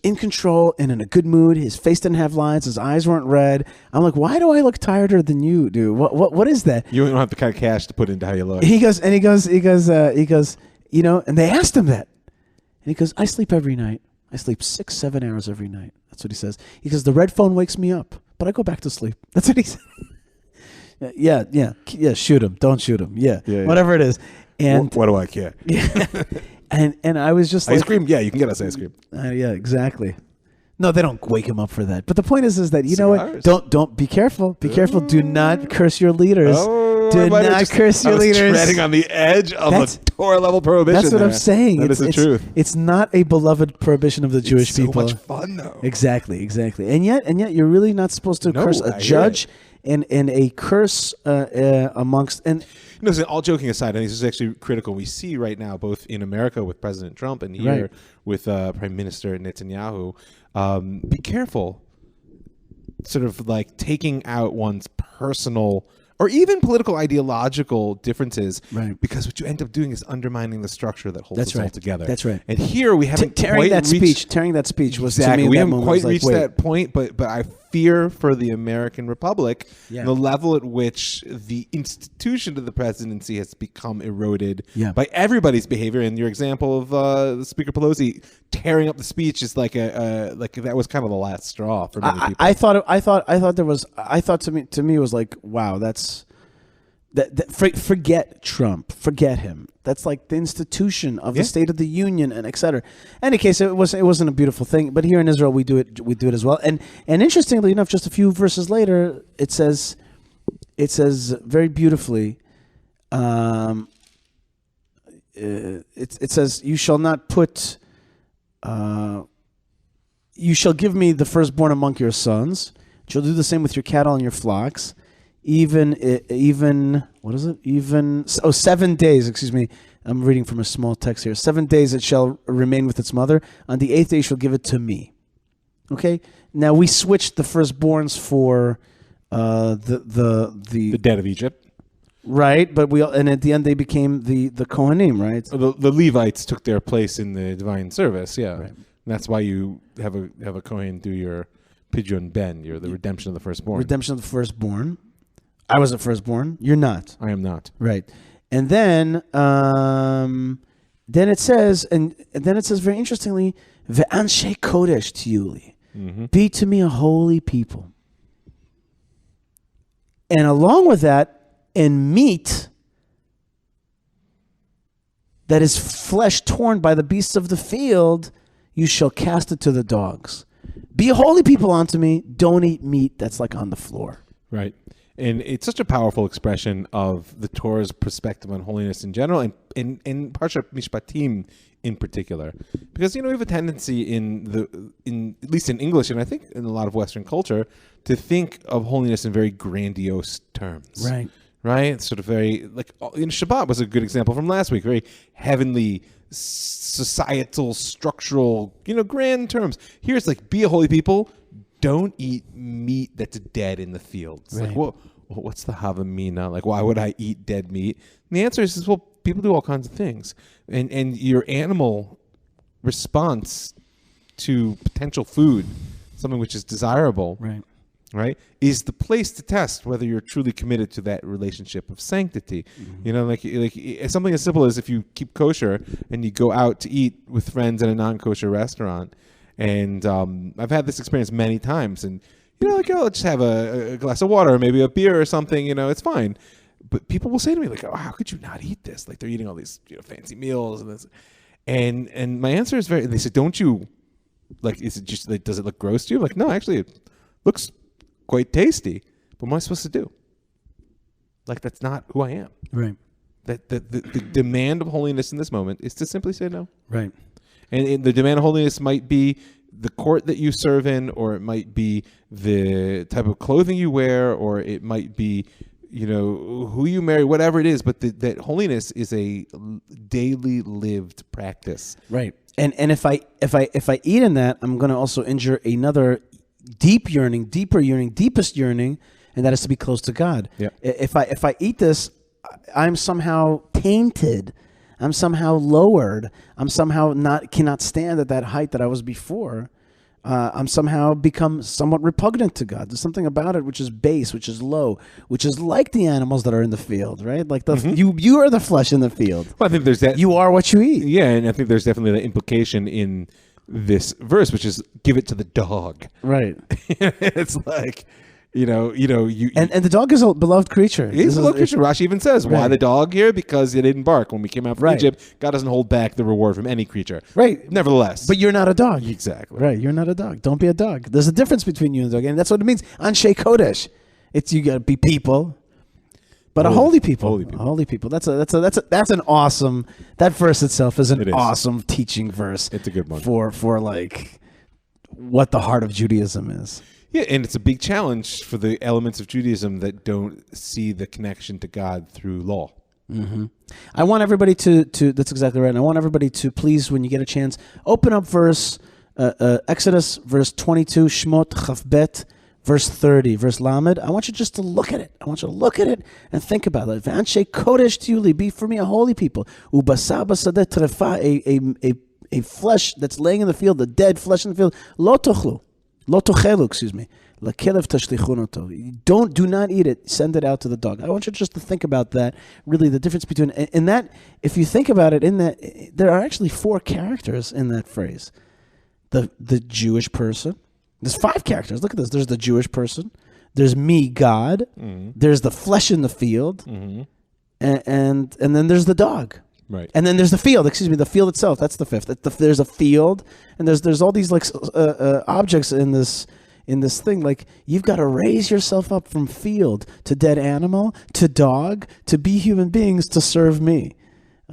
in control and in a good mood. His face didn't have lines. His eyes weren't red. I'm like, why do I look tireder than you do? What is that? You don't have the kind of cash to put into how you look. He goes, and they asked him that. And he goes, I sleep every night. I sleep 6-7 hours every night. That's what he says. He goes, the red phone wakes me up, but I go back to sleep. That's what he said. Yeah. Shoot him. Don't shoot him. Yeah. Whatever it is. And what do I care? Yeah. and I was just ice cream. Yeah, you can get us ice cream. Yeah, exactly. No, they don't wake him up for that. But the point is that you know what? Don't be careful. Be careful. Do not curse your leaders. Do not curse your leaders. Treading on the edge of a Torah level prohibition. That's what I'm saying. That is the truth. It's not a beloved prohibition of the Jewish people. It's so much fun though. Exactly. And yet you're really not supposed to curse a judge and a curse amongst and. Listen, all joking aside, and this is actually critical. We see right now, both in America with President Trump and here with Prime Minister Netanyahu, be careful, sort of like taking out one's personal, or even political ideological differences, right? Because what you end up doing is undermining the structure that holds us all together. That's right. And here we haven't tearing that speech was exactly. To me, we that haven't quite was reached that point, but I fear for the American Republic, the level at which the institution of the presidency has become eroded by everybody's behavior. And your example of Speaker Pelosi tearing up the speech is like that was kind of the last straw for many people. I thought to me it was like, wow, that's forget Trump, forget him. That's like the institution of the State of the Union and et cetera. In any case, it wasn't a beautiful thing. But here in Israel, we do it as well. And interestingly enough, just a few verses later, it says very beautifully. It says, "You shall not put. You shall give me the firstborn among your sons. You shall do the same with your cattle and your flocks." Even what is it? 7 days. Excuse me. I'm reading from a small text here. 7 days it shall remain with its mother. On the 8th day you shall give it to me. Okay. Now we switched the firstborns for the dead of Egypt. Right, but and at the end they became the Kohanim, right? The Levites took their place in the divine service. Yeah, right. And that's why you have a Kohen do your Pidyon Ben, the redemption of the firstborn. Redemption of the firstborn. I was a firstborn. You're not. I am not. Right. And then it says, very interestingly, Ve'anshe Kodesh Tiyuli. Be to me a holy people. And along with that, and meat that is flesh torn by the beasts of the field, you shall cast it to the dogs. Be a holy people unto me. Don't eat meat that's like on the floor. Right. And it's such a powerful expression of the Torah's perspective on holiness in general, and in Parshat Mishpatim in particular, because we have a tendency in at least in English, and I think in a lot of Western culture, to think of holiness in very grandiose terms. Right. Right. Sort of very in Shabbat was a good example from last week. Very heavenly, societal, structural, grand terms. Here it's like, be a holy people. Don't eat meat that's dead in the fields. Right. Like, well, what's the Havamina? Like, why would I eat dead meat? And the answer is, well, people do all kinds of things. And your animal response to potential food, something which is desirable, right, is the place to test whether you're truly committed to that relationship of sanctity. Like something as simple as if you keep kosher and you go out to eat with friends in a non-kosher restaurant. And I've had this experience many times, and I'll just have a glass of water or maybe a beer or something, it's fine. But people will say to me, like, oh, how could you not eat this? Like, they're eating all these fancy meals and this. And my answer is they said, don't you, is it just, does it look gross to you? Like, no, actually it looks quite tasty. But what am I supposed to do? Like, that's not who I am. Right. That the demand of holiness in this moment is to simply say no. Right. And the demand of holiness might be the court that you serve in, or it might be the type of clothing you wear, or it might be, who you marry, whatever it is. But that holiness is a daily lived practice. Right. And if I eat in that, I'm going to also injure another deepest yearning, and that is to be close to God. Yeah. If I eat this, I'm somehow tainted. I'm somehow lowered. I'm somehow cannot stand at that height that I was before. I'm somehow become somewhat repugnant to God. There's something about it which is base, which is low, which is like the animals that are in the field, right? Like you are the flesh in the field. Well, I think there's that. You are what you eat. Yeah, and I think there's definitely the implication in this verse, which is give it to the dog. Right. It's like. And the dog is a beloved creature. He's a beloved creature. Rashi even says, why the dog here? Because it didn't bark when we came out from Egypt. God doesn't hold back the reward from any creature. Right. Nevertheless. But you're not a dog. Exactly. Right. You're not a dog. Don't be a dog. There's a difference between you and the dog. And that's what it means. Anshe Kodesh. You got to be people. But a holy people. Holy people. That's an awesome, that verse itself is an awesome teaching verse. It's a good one. For like what the heart of Judaism is. Yeah, and it's a big challenge for the elements of Judaism that don't see the connection to God through law. Mm-hmm. I want everybody to that's exactly right. And I want everybody to please, when you get a chance, open up Exodus verse 22, Shmot Chaf Bet, verse 30, verse Lamed. I want you just to look at it. I want you to look at it and think about it. V'anshe kodesh tiyuli, be for me a holy people. Ubasa basadeh trefa, a flesh that's laying in the field, the dead flesh in the field. Lo tochelu, excuse me. L'kelev tashlichunoto. Do not eat it. Send it out to the dog. I want you just to think about that. Really, the difference between in that. If you think about it, in that there are actually 4 characters in that phrase. The Jewish person. There's 5 characters. Look at this. There's the Jewish person. There's me, God. Mm-hmm. There's the flesh in the field, mm-hmm. and then there's the dog. Right. And then there's the field. Excuse me, the field itself. That's the 5th. There's a field, and there's all these like objects in this thing. Like, you've got to raise yourself up from field to dead animal to dog to be human beings to serve me.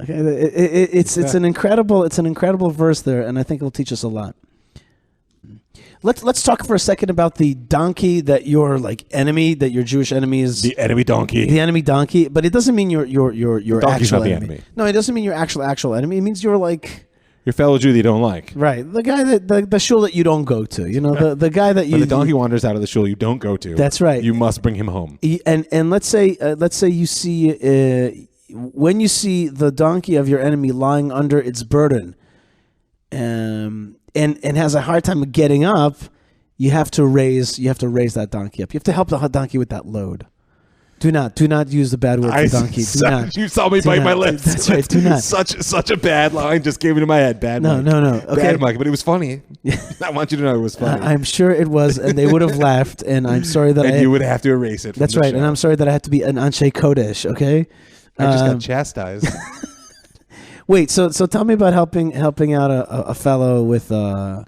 Okay, it's an incredible verse there, and I think it'll teach us a lot. Let's talk for a second about the donkey that your enemy, that your Jewish enemy is. The enemy donkey. The enemy donkey, but it doesn't mean your actual enemy. No, it doesn't mean your actual enemy. It means you're like your fellow Jew that you don't like. Right, the guy that the shul that you don't go to. You know, the guy that you. When the donkey wanders out of the shul you don't go to. That's right. You must bring him home. And let's say you see when you see the donkey of your enemy lying under its burden, and has a hard time getting up, you have to raise that donkey up. You have to help the donkey with that load. Do not use the bad word for donkey. Do not. You saw me bite my lips. That's right. Do not. Such a bad line just came into my head. Bad. No. Okay. Bad Mike, but it was funny. I want you to know it was funny. I'm sure it was, and they would have laughed. And I'm sorry that you would have to erase it. That's right. Show. And I'm sorry that I had to be an Anshe Kodesh. Okay. I just got chastised. Wait, so tell me about helping out a fellow with a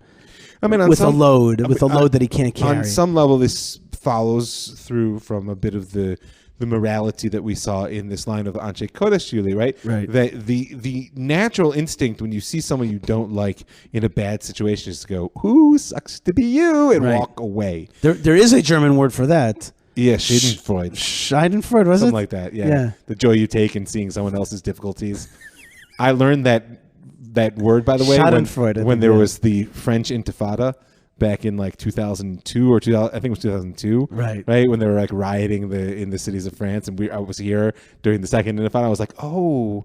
load that he can't carry. On some level, this follows through from a bit of the morality that we saw in this line of Anshe Kodesh Yuli, right? Right. That the natural instinct when you see someone you don't like in a bad situation is to go, "Who sucks to be you?" and walk away. There is a German word for that. Yeah, Schadenfreude. Schadenfreude, was it? Something like that, yeah. The joy you take in seeing someone else's difficulties. I learned that word, by the way, when there was the French Intifada back in like 2002 or 2000, I think it was 2002. Right. When they were like rioting in the cities of France, and I was here during the second Intifada. I was like, oh,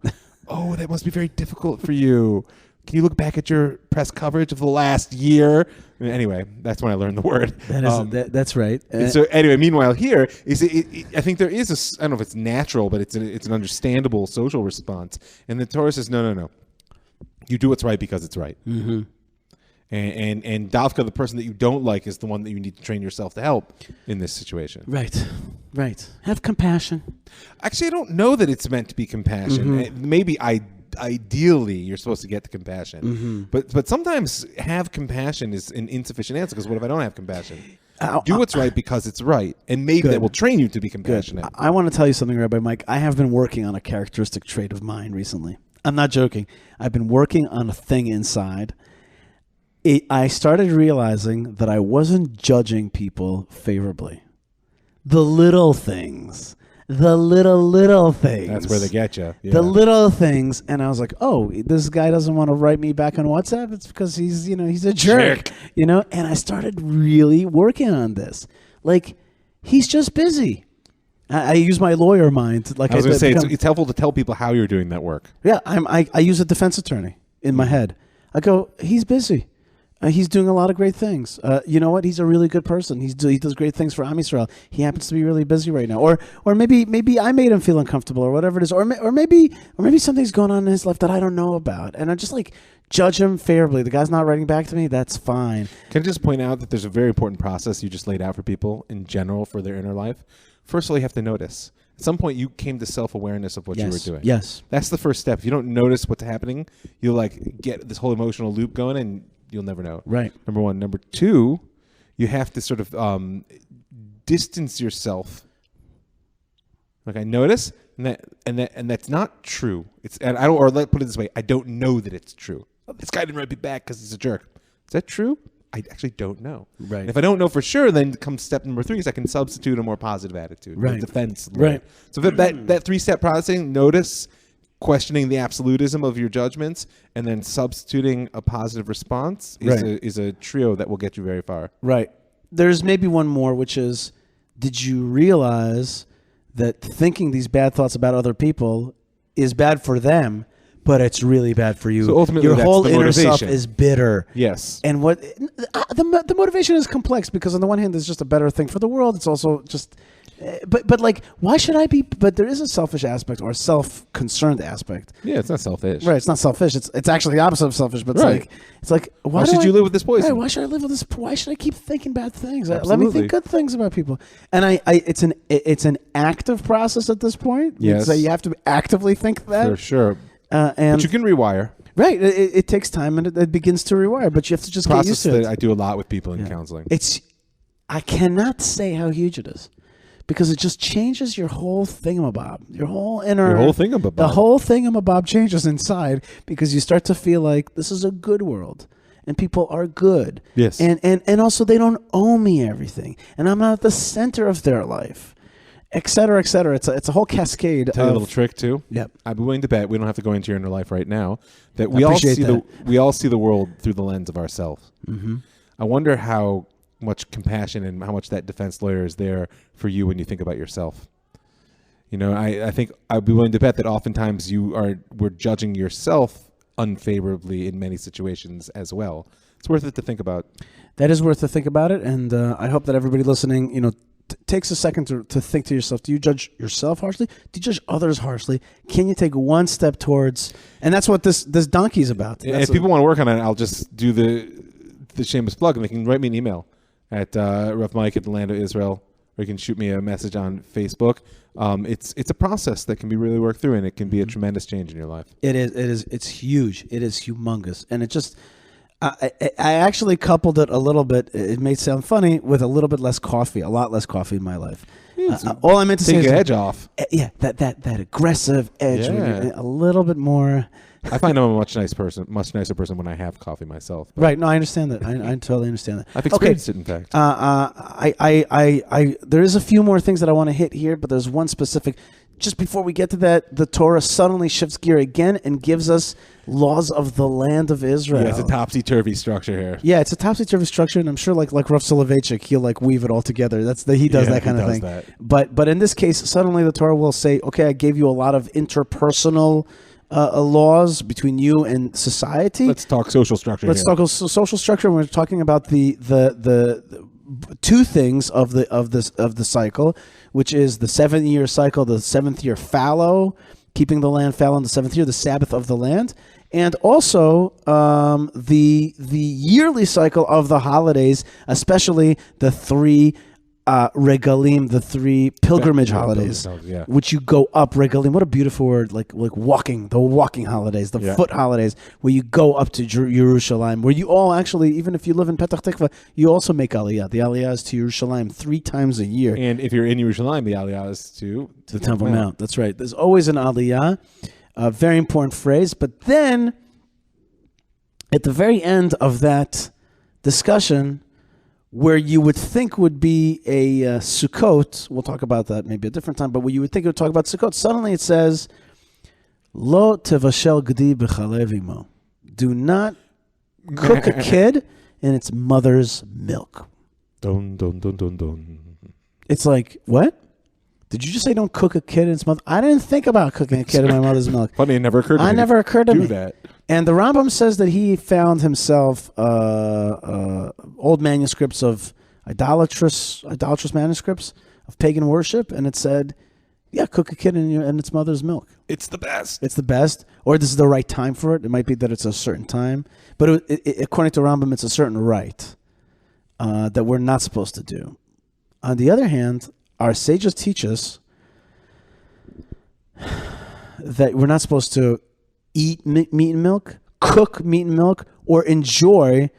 that must be very difficult for you. Can you look back at your press coverage of the last year? Anyway, that's when I learned the word. That's right. So anyway, meanwhile, here I think there is I don't know if it's natural, but it's an understandable social response. And the Torah says, no. You do what's right because it's right. Mm-hmm. And Davka, the person that you don't like, is the one that you need to train yourself to help in this situation. Right. Have compassion. Actually, I don't know that it's meant to be compassion. Mm-hmm. Maybe ideally you're supposed to get the compassion, but sometimes have compassion is an insufficient answer, because what if I don't have compassion? Do what's right because it's right, and maybe that will train you to be compassionate. I want to tell you something, Rabbi Mike. I have been working on a characteristic trait of mine recently. I'm not joking. I've been working on a thing inside. I started realizing that I wasn't judging people favorably. The little things. The little things. That's where they get you. Yeah. The little things. And I was like, oh, this guy doesn't want to write me back on WhatsApp. It's because he's a jerk. And I started really working on this. Like, he's just busy. I use my lawyer mind. Like I was going to say, it's helpful to tell people how you're doing that work. Yeah, I use a defense attorney in my head. I go, he's busy. He's doing a lot of great things. You know what? He's a really good person. He does great things for Am Yisrael. He happens to be really busy right now, or maybe I made him feel uncomfortable, or whatever it is, or maybe something's going on in his life that I don't know about, and I just like judge him favorably. The guy's not writing back to me. That's fine. Can I just point out that there's a very important process you just laid out for people in general for their inner life? First of all, you have to notice. At some point, you came to self-awareness of what you were doing. Yes. That's the first step. If you don't notice what's happening, you'll like get this whole emotional loop going, and you'll never know. Right. Number one. Number two, you have to sort of distance yourself. Like, I notice, and that's not true. Let's put it this way: I don't know that it's true. This guy didn't write me back because he's a jerk. Is that true? I actually don't know. Right. And if I don't know for sure, then comes step number 3 is I can substitute a more positive attitude. Right. Defense. Right. So that 3-step processing, notice, questioning the absolutism of your judgments, and then substituting a positive response is a trio that will get you very far. Right. there's maybe one more, which is, did you realize that thinking these bad thoughts about other people is bad for them, but it's really bad for you? So ultimately, your that's whole the inner self motivation. is bitter. Yes. And what the motivation is complex, because on the one hand, it's just a better thing for the world. It's also just, but like, why should I be? But there is a selfish aspect or a self-concerned aspect. Yeah, it's not selfish. Right. It's not selfish. It's actually the opposite of selfish. But it's like why should you live with this poison? Right, why should I live with this? Why should I keep thinking bad things? Absolutely. Let me think good things about people. And it's an active process at this point. Yes. So you have to actively think that. For sure. And but you can rewire. Right. It takes time, and it begins to rewire, but you have to just get used to it. I do a lot with people in counseling. I cannot say how huge it is, because it just changes your whole thingamabob, your whole thingamabob. The whole thingamabob changes inside, because you start to feel like this is a good world, and people are good. Yes. And also they don't owe me everything, and I'm not at the center of their life, et cetera, et cetera. It's a whole cascade. Tell you a little trick too. Yep. I'd be willing to bet, we don't have to go into your inner life right now, that we all see the world through the lens of ourselves. Mm-hmm. I wonder how much compassion and how much that defense lawyer is there for you when you think about yourself. You know, I think I'd be willing to bet that oftentimes we're judging yourself unfavorably in many situations as well. It's worth it to think about. That is worth to think about it, and I hope that everybody listening, takes a second to think to yourself, do you judge yourself harshly? Do you judge others harshly? Can you take one step towards, and that's what this donkey is about. If people want to work on it, I'll just do the shameless plug, and they can write me an email at Rav Mike at the Land of Israel, or you can shoot me a message on Facebook. It's a process that can be really worked through, and it can be a tremendous change in your life. It is. It's huge. It is humongous, and it just. I actually coupled it a little bit. It may sound funny, with a little bit less coffee, a lot less coffee in my life. All I meant to say is take the edge off. Yeah, that aggressive edge, a little bit more. I find I'm a much nicer person when I have coffee myself. Right? No, I understand that. I totally understand that. I've experienced it, in fact. There is a few more things that I want to hit here, but there's one specific. Just before we get to that, the Torah suddenly shifts gear again and gives us laws of the land of Israel. Yeah, it's a topsy-turvy structure here. Yeah, it's a topsy-turvy structure, and I'm sure like Rav Soloveitchik, he'll weave it all together. He does that kind of thing. That. But in this case, suddenly the Torah will say, okay, I gave you a lot of interpersonal laws between you and society. Let's talk social structure. Let's talk social structure. We're talking about the two things of the cycle, which is the 7-year cycle, the 7th year fallow, keeping the land fallow in the 7th year, the Sabbath of the land, and also the yearly cycle of the holidays, especially the 3 regalim, the 3 pilgrimage holidays, which you go up. Regalim, what a beautiful word! Like walking, the walking holidays, the foot holidays, where you go up to Yerushalayim, where you all actually, even if you live in Petach Tikva, you also make aliyah. The aliyah is to Yerushalayim 3 times a year. And if you're in Yerushalayim, the aliyah is to the Temple Mount. That's right. There's always an aliyah, a very important phrase. But then, at the very end of that discussion, where you would think would be a Sukkot, we'll talk about that maybe a different time, but where you would think it would talk about Sukkot, suddenly it says, Lo tevashel gdi b'chalev imo. Do not cook a kid in its mother's milk. Dun, dun, dun, dun, dun. It's like, what? Did you just say don't cook a kid in its mother? I didn't think about cooking a kid in my mother's milk. Funny, it never occurred to me. Never occurred to me. Do that. And the Rambam says that he found himself old manuscripts of idolatrous manuscripts of pagan worship, and it said, yeah, cook a kid in its mother's milk. It's the best. It's the best. Or this is the right time for it. It might be that it's a certain time. But according to Rambam, it's a certain rite that we're not supposed to do. On the other hand, our sages teach us that we're not supposed to eat meat and milk, cook meat and milk, or enjoy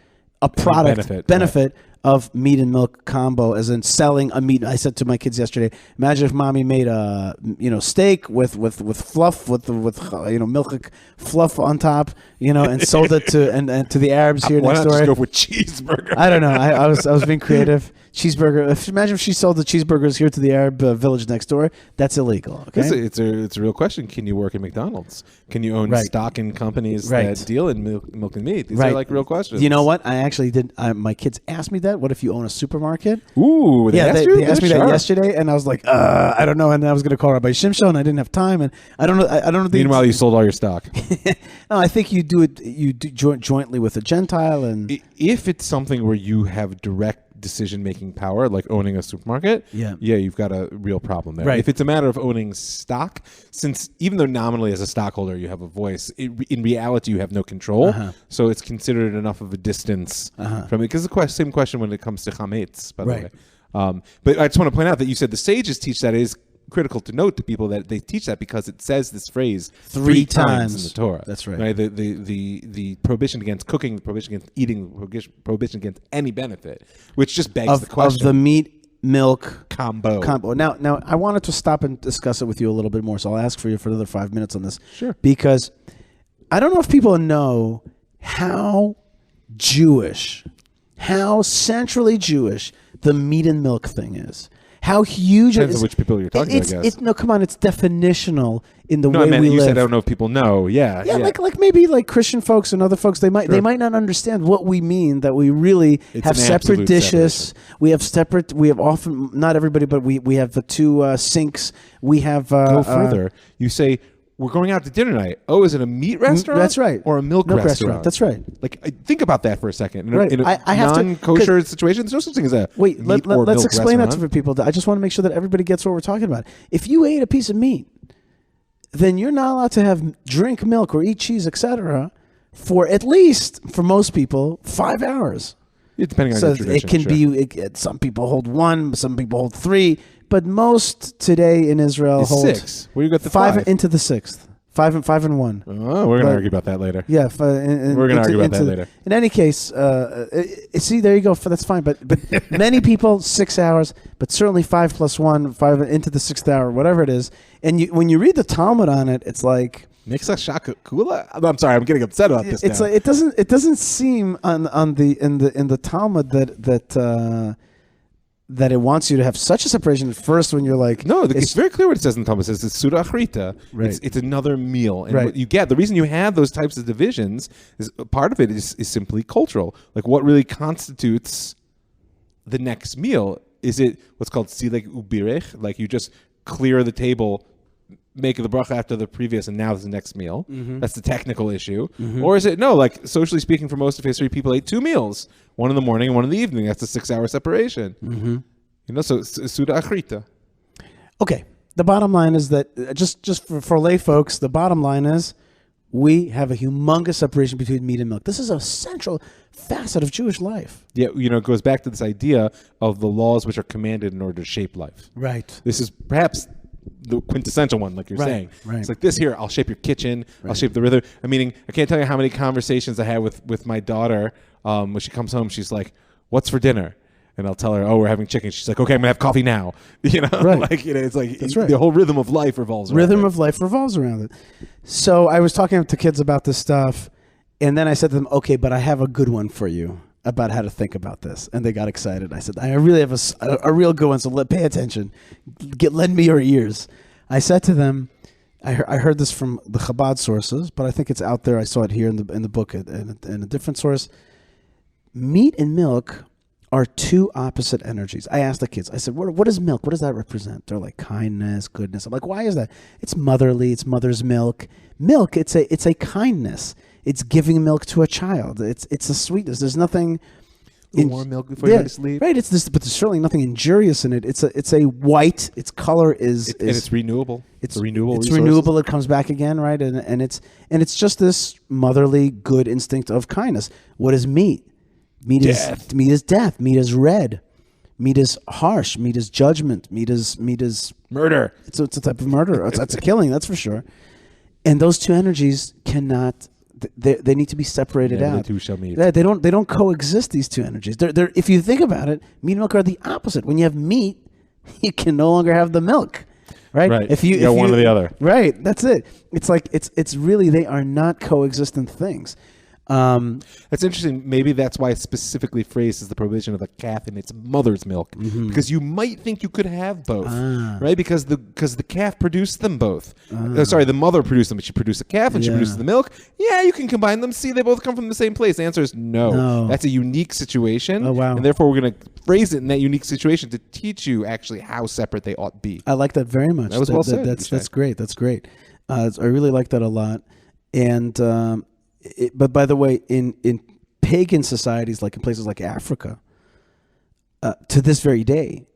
a product benefit of meat and milk combo, as in selling a meat. I said to my kids yesterday, imagine if mommy made a steak with fluff, with milk fluff on top, and sold it to the Arabs here next door. Why not just go for cheeseburger? I don't know. I was being creative. Cheeseburger. Imagine if she sold the cheeseburgers here to the Arab village next door. That's illegal. Okay? It's a real question. Can you work at McDonald's? Can you own stock in companies that deal in milk and meat? These are like real questions. You know what? I actually did. My kids asked me that. that? What if you own a supermarket? Ooh, they asked me that yesterday, and I was like, I don't know. And I was going to call Rabbi Shimshon, and I didn't have time, and I don't know. I don't know. Meanwhile, you sold all your stock. No, I think you do it. You do jointly with a Gentile, and if it's something where you have direct decision-making power, like owning a supermarket, you've got a real problem there. Right. If it's a matter of owning stock, since even though nominally as a stockholder you have a voice, in reality you have no control, so it's considered enough of a distance from it. Because the same question when it comes to chametz, by the way. But I just want to point out that you said the sages teach that. It is critical to note to people that they teach that because it says this phrase three times in the Torah. That's right. The prohibition against cooking, the prohibition against eating, the prohibition against any benefit, which just begs the question of the meat milk combo. Now I wanted to stop and discuss it with you a little bit more, so I'll ask for you for another 5 minutes on this. Sure. Because I don't know if people know how Jewish, how centrally Jewish the meat and milk thing is. How huge it is. Depends on which people you're talking about, I guess. No, come on. It's definitional in the way we live. You said I don't know if people know. Yeah. Like maybe like Christian folks and other folks, they might not understand what we mean, that we really have separate dishes. We have often, not everybody, but we have the two sinks. We have... Go further. You say... We're going out to dinner tonight. Oh, is it a meat restaurant? That's right. Or a milk restaurant? That's right. Like, think about that for a second. In a I have non-kosher situation, there's no such thing as a meat or let's milk explain restaurant. that to people. I just want to make sure that everybody gets what we're talking about. If you ate a piece of meat, then you're not allowed to drink milk or eat cheese, etc., for at least, for most people, 5 hours. Depending on your tradition. It can be. Some people hold 1, some people hold 3. But most today in Israel hold 6. Where you got the 5 into the 6th. 5 and 1. Oh, we're gonna argue about that later. Yeah, we're gonna argue about that later. In any case, see, there you go. That's fine. But many people 6 hours, but certainly 5 plus 1, 5 into the 6th hour, whatever it is. And when you read the Talmud on it, it's like Nixa Shaka Kula. I'm sorry, I'm getting upset about this. It's now. like it doesn't seem in the Talmud that it wants you to have such a separation at first when you're like... No, it's very clear what it says in the Talmud. It says it's Suda Achrita. Right. It's another meal. And what you get, the reason you have those types of divisions, is part of it is simply cultural. Like what really constitutes the next meal? Is it what's called Silek Ubirech? Like you just clear the table, make the bracha after the previous, and now it's the next meal. Mm-hmm. That's the technical issue. Mm-hmm. Or is it, no, like socially speaking, for most of history, people ate 2 meals. 1 in the morning and 1 in the evening. That's a 6-hour separation. Mm-hmm. You know, so Suda Achrita. Okay. The bottom line is that, just for lay folks, the bottom line is we have a humongous separation between meat and milk. This is a central facet of Jewish life. Yeah, it goes back to this idea of the laws which are commanded in order to shape life. Right. This is perhaps the quintessential one, like you're saying. Right. It's like this here, I'll shape your kitchen, I'll shape the rhythm. I can't tell you how many conversations I had with my daughter. When she comes home, she's like, "What's for dinner?" And I'll tell her, "Oh, we're having chicken." She's like, "Okay, I'm gonna have coffee now." Right. It's like That's right. The whole rhythm of life revolves around it. So I was talking to kids about this stuff, and then I said to them, "Okay, but I have a good one for you about how to think about this." And they got excited. I said, "I really have a real good one, so pay attention. Lend me your ears." I said to them, I heard this from the Chabad sources, but I think it's out there. I saw it here in the book in a different source. Meat and milk are 2 opposite energies. I asked the kids, I said, what is milk? What does that represent? They're like kindness, goodness. I'm like, why is that? It's motherly. It's mother's milk. Milk, it's a kindness. It's giving milk to a child. It's a sweetness. There's nothing... Warm milk before you go to sleep. Right. But there's certainly nothing injurious in it. It's a white. Its color is and it's renewable. It's a renewable. It's resources. renewable. It comes back again, right? And it's just this motherly good instinct of kindness. What is meat? Meat is death. Meat is red. Meat is harsh. Meat is judgment. Meat is murder. It's a type of murder. It's a killing. That's for sure. And those 2 energies cannot. They need to be separated out. The 2 shall meet. They don't coexist. These 2 energies. They're if you think about it, meat and milk are the opposite. When you have meat, you can no longer have the milk. Right. If you one or the other. Right. That's it. It's like it's really they are not coexistent things. That's interesting. Maybe that's why it's specifically phrased as the prohibition of a calf in its mother's milk, because you might think you could have both, right? Because the calf produced them both. The mother produced them, but she produced a calf and she produces the milk. Yeah, you can combine them. See, they both come from the same place. The answer is no. That's a unique situation. Oh, wow. And therefore, we're going to phrase it in that unique situation to teach you actually how separate they ought to be. I like that very much. That was well said. That's great. That's great. I really like that a lot. And but by the way, in pagan societies, like in places like Africa, to this very day,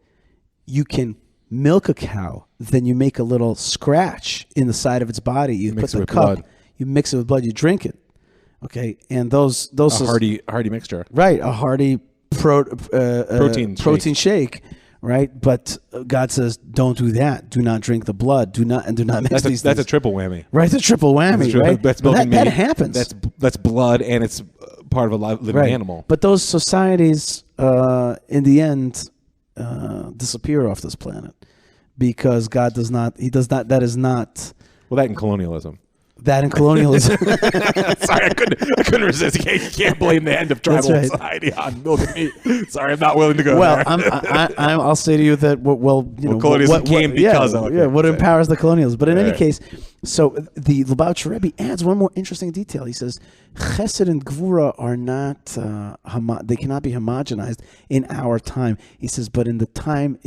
you can milk a cow, then you make a little scratch in the side of its body. You put the cup, blood. You mix it with blood, you drink it. Okay, and those a hearty mixture, right? A hearty protein shake. Right, but God says, "Don't do that. Do not drink the blood. Do not mix these things." That's a triple whammy. Right, it's a triple whammy. Right, that happens. That's blood, and it's part of a living animal. But those societies, in the end, disappear off this planet because God does not. He does not. That is not. Well, that and colonialism. That and colonialism. Sorry, I couldn't resist. You can't blame the end of tribal society on milk and meat. Sorry, I'm not willing to go there. I'll say to you that colonialism came because of what empowers the colonialism. But in any ccase, so the Lubavitcher Rebbe adds one more interesting detail. He says Chesed and Gvura are not they cannot be homogenized in our time. He says, but in the time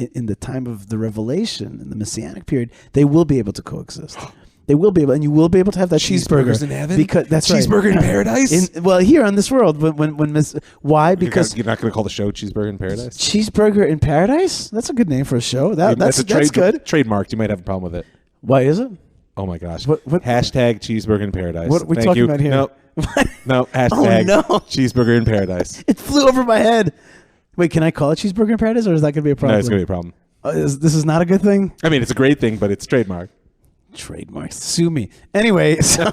of the Revelation, in the Messianic period, they will be able to coexist. They will be able, and you will be able to have that cheeseburger in heaven. Because that's cheeseburger in paradise. Here on this world, why? Because you're not going to call the show Cheeseburger in Paradise. Cheeseburger in Paradise. That's a good name for a show. That's good. Trademarked. You might have a problem with it. Why is it? Oh my gosh! What? Hashtag Cheeseburger in Paradise. What are we talking about here? No. Hashtag Cheeseburger in Paradise. It flew over my head. Wait, can I call it Cheeseburger in Paradise, or is that going to be a problem? No, it's going to be a problem. This is not a good thing. I mean, it's a great thing, but it's trademarked. Trademarks. Sue me. Anyway. So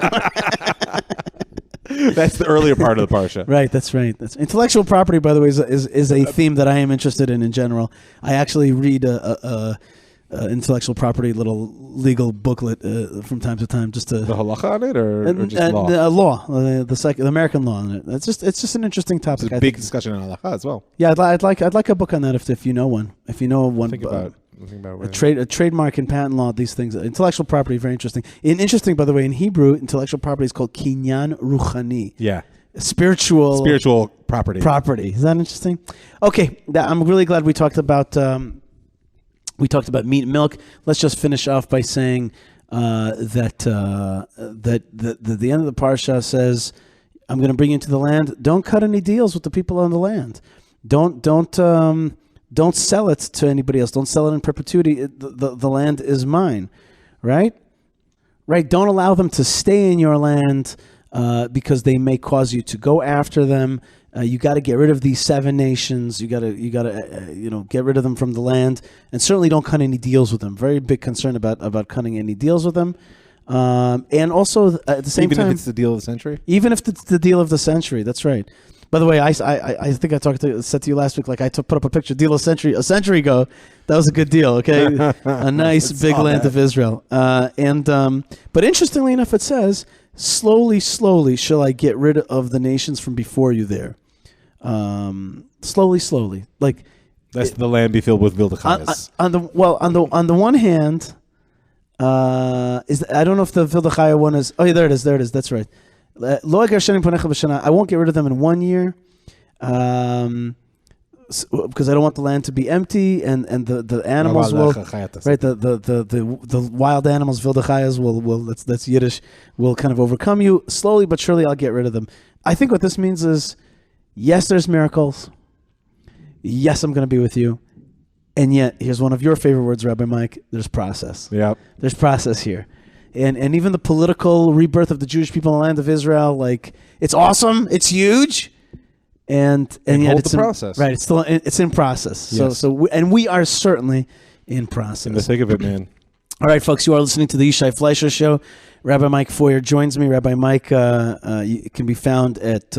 that's the earlier part of the parsha. Right. That's right. That's intellectual property, by the way, is a theme that I am interested in general. I actually read a intellectual property little legal booklet from time to time, just to the halacha on it, or just law. The American law on it. It's just an interesting topic. It's a big discussion on halacha as well. Yeah, I'd like a book on that if you know one. If you know one. Think about a trademark and patent law, these things. Intellectual property, very interesting. Interesting, by the way, in Hebrew, intellectual property is called kinyan ruchani. Yeah. Spiritual property. Is that interesting? Okay, I'm really glad we talked about meat and milk. Let's just finish off by saying that the end of the parsha says, "I'm going to bring you into the land. Don't cut any deals with the people on the land. Don't sell it to anybody else. Don't sell it in perpetuity. The land is mine," right? Right. Don't allow them to stay in your land because they may cause you to go after them. You got to get rid of these 7 nations. You got to get rid of them from the land, and certainly don't cut any deals with them. Very big concern about cutting any deals with them. And also at the same time, even if it's the deal of the century. Even if it's the deal of the century, that's right. By the way, I think I said to you last week, like put up a picture, deal a century ago. That was a good deal, okay? A nice big land of Israel. But interestingly enough, it says, slowly shall I get rid of the nations from before you there. Slowly. Like that's the land be filled with Vildachayas. On the one hand, I don't know if the Vildachaya one is. Oh, yeah, there it is. That's right. I won't get rid of them in 1 year, because I don't want the land to be empty, and the animals will, right, the wild animals, Vildachayas will that's Yiddish, will kind of overcome you. Slowly but surely I'll get rid of them. I think what this means is, yes, there's miracles. Yes, I'm going to be with you. And yet, here's one of your favorite words, Rabbi Mike, there's process. Yeah. There's process here. And even the political rebirth of the Jewish people in the land of Israel, like, it's awesome, it's huge, and yet it's the process. Right, it's in process. Yes. So we are certainly in process. In the thick of it, man. All right, folks, you are listening to the Yishai Fleisher Show. Rabbi Mike Feuer joins me. Rabbi Mike can be found at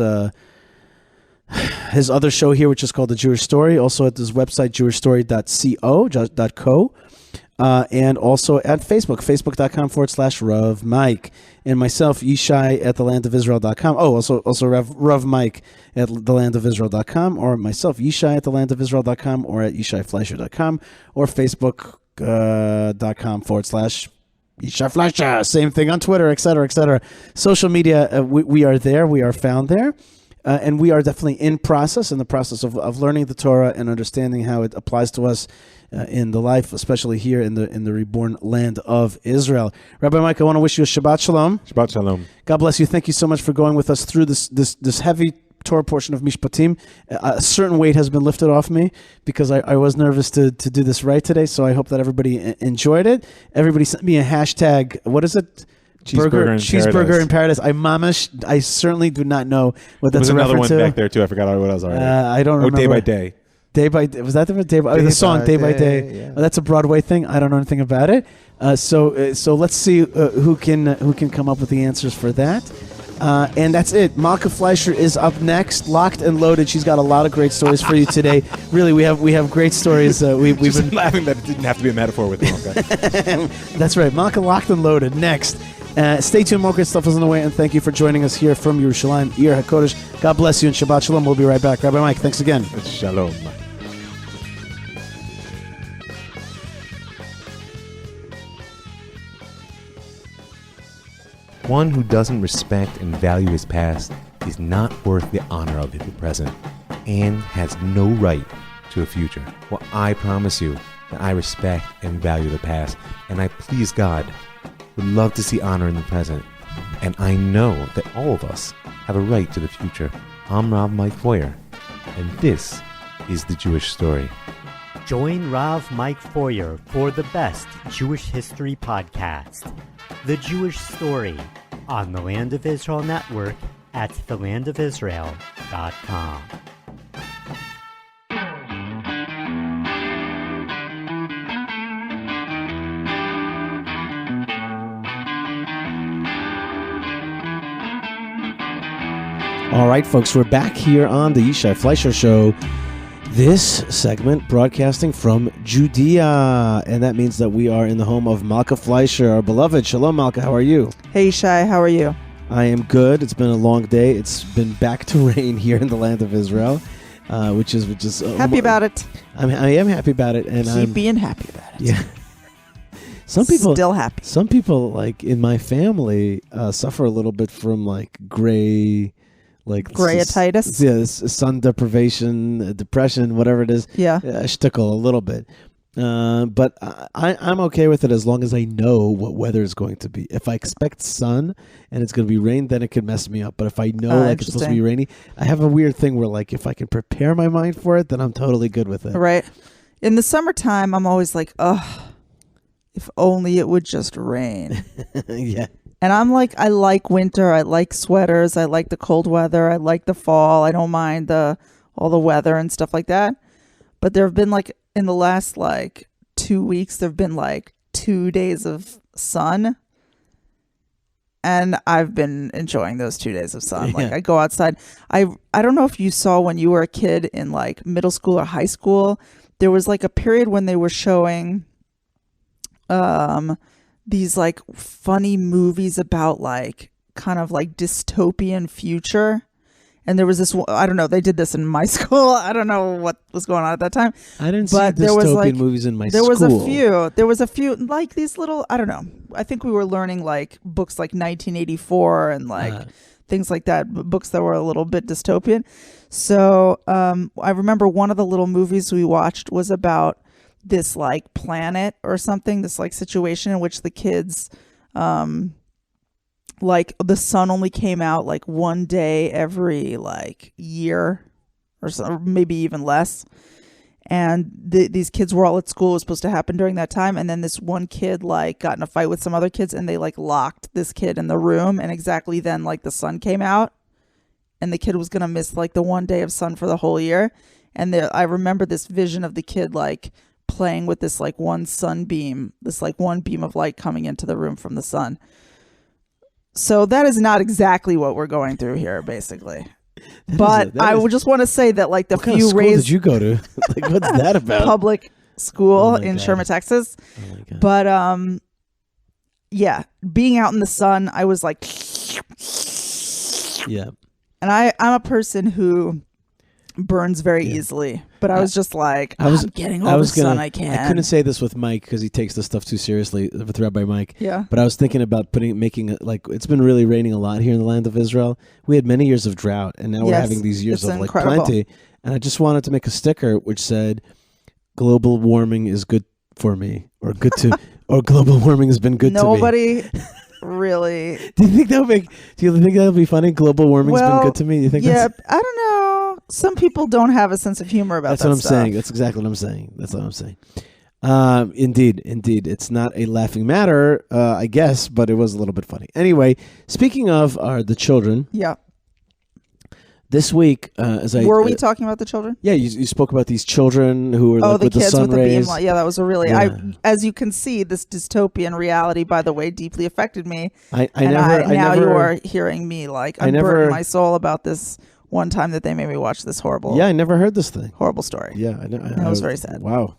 his other show here, which is called The Jewish Story, also at his website, jewishstory.co. and also at Facebook, facebook.com/Rav Mike. And myself, Yishai at thelandofisrael.com. Oh, also Rav Mike at thelandofisrael.com, or myself, Yishai at thelandofisrael.com, or at YishaiFleisher.com, or Facebook.com/Yishai Fleisher. Same thing on Twitter, et cetera, et cetera. Social media, we are there. We are found there. And we are definitely in the process of learning the Torah and understanding how it applies to us in the life, especially here in the reborn land of Israel. Rabbi Mike, I want to wish you a Shabbat Shalom. Shabbat Shalom. God bless you. Thank you so much for going with us through this heavy Torah portion of Mishpatim. A certain weight has been lifted off me because I was nervous to do this right today. So I hope that everybody enjoyed it. Everybody sent me a hashtag. What is it? Cheeseburger in paradise. I certainly do not know what that's a reference to. There was another one back there too. I forgot what it was already. I don't remember. Day by day. Day by day. Was that the day by the song Day by Day? Yeah. Oh, that's a Broadway thing. I don't know anything about it. So let's see who can come up with the answers for that. And that's it. Malkah Fleisher is up next, locked and loaded. She's got a lot of great stories for you today. Really, we have great stories. We've been laughing that it didn't have to be a metaphor with Malkah. That's right. Malkah locked and loaded next. Stay tuned. More great stuff is on the way, and thank you for joining us here from Yerushalayim, Ir HaKodesh. God bless you and Shabbat Shalom. We'll be right back. Rabbi Mike, thanks again. Shalom. One who doesn't respect and value his past is not worth the honor of the present and has no right to a future. Well, I promise you that I respect and value the past, and I please God would love to see honor in the present, and I know that all of us have a right to the future. I'm Rav Mike Feuer, and this is the Jewish Story. Join Rav Mike Feuer for the best Jewish history podcast, The Jewish Story, on the Land of Israel Network at thelandofisrael.com. All right, folks, we're back here on the Yishai Fleisher Show. This segment broadcasting from Judea, and that means that we are in the home of Malkah Fleisher, our beloved. Shalom, Malkah. How are you? Hey, Yishai. How are you? I am good. It's been a long day. It's been back to rain here in the land of Israel, which is happy about it. I am happy about it, and keep being happy about it. Yeah. Some people still happy. Some people, like in my family, suffer a little bit from like gray. Like grayitis, sun deprivation, depression, whatever it is. Yeah, shtickle a little bit, but I'm okay with it as long as I know what weather is going to be. If I expect sun and it's going to be rain, then it can mess me up. But if I know like it's supposed to be rainy, I have a weird thing where like if I can prepare my mind for it, then I'm totally good with it. Right. In the summertime, I'm always like, ugh, if only it would just rain. Yeah. And I'm like, I like winter. I like sweaters. I like the cold weather. I like the fall. I don't mind all the weather and stuff like that. But there have been like in the last like 2 weeks, there have been like 2 days of sun. And I've been enjoying those 2 days of sun. Yeah. Like I go outside. I don't know if you saw when you were a kid in like middle school or high school, there was like a period when they were showing these like funny movies about like kind of like dystopian future. And there was this, I don't know, they did this in my school. I don't know what was going on at that time. I didn't see dystopian movies in my school. There was a few like these little, I don't know. I think we were learning like books like 1984 and like things like that, books that were a little bit dystopian. So I remember one of the little movies we watched was about this like planet or something, this like situation in which the kids like the sun only came out like one day every like year or so, or maybe even less, and these kids were all at school. It was supposed to happen during that time, and then this one kid like got in a fight with some other kids, and they like locked this kid in the room, and exactly then like the sun came out, and the kid was gonna miss like the one day of sun for the whole year. And I remember this vision of the kid like playing with this like one sunbeam, this like one beam of light coming into the room from the sun. So that is not exactly what we're going through here, basically. But I would just want to say that like the what few kind of school rays. Did you go to? Like, what's that about? Public school in Sherman, Texas. Oh my God. But yeah, being out in the sun, I was like, Yeah. and I'm a person who burns very easily, but I was just like, I'm getting all the sun I can. I couldn't say this with Mike because he takes this stuff too seriously with Rabbi Mike. Yeah. But I was thinking about making it like, it's been really raining a lot here in the land of Israel. We had many years of drought, and now we're having these years of incredible. like plenty. And I just wanted to make a sticker which said, "Global warming is good for me," or "good to," or "Global warming has been good to me." Nobody really. Do you think that would be funny? Global warming's been good to me. You think? Yeah, I don't know. Some people don't have a sense of humor about that's that what I'm stuff. saying. That's exactly what I'm saying. That's what I'm saying. Indeed. It's not a laughing matter, I guess, but it was a little bit funny. Anyway, speaking of the children. Yeah. This week, were we talking about the children? Yeah, you spoke about these children who were like, the with kids the sun with the rays. beam light. Yeah, that was a really. Yeah. As you can see, this dystopian reality, by the way, deeply affected me. Now you are hearing me like unburden my soul about this one time that they made me watch this horrible. Yeah, I never heard this thing. Horrible story. Yeah, I know. It was very sad. Wow.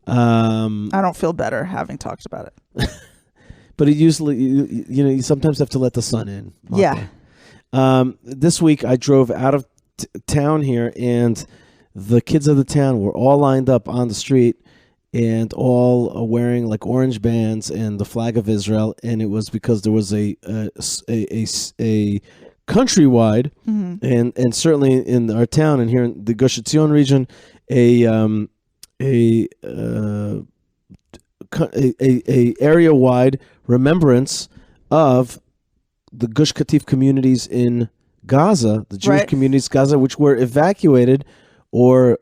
I don't feel better having talked about it. But it usually, you sometimes have to let the sun in. Malkah. Yeah. This week I drove out of town here, and the kids of the town were all lined up on the street and all wearing like orange bands and the flag of Israel, and it was because there was a countrywide and certainly in our town and here in the Gush Katif region a area wide remembrance of the Gush Katif communities in Gaza, the Jewish communities in Gaza, which were evacuated or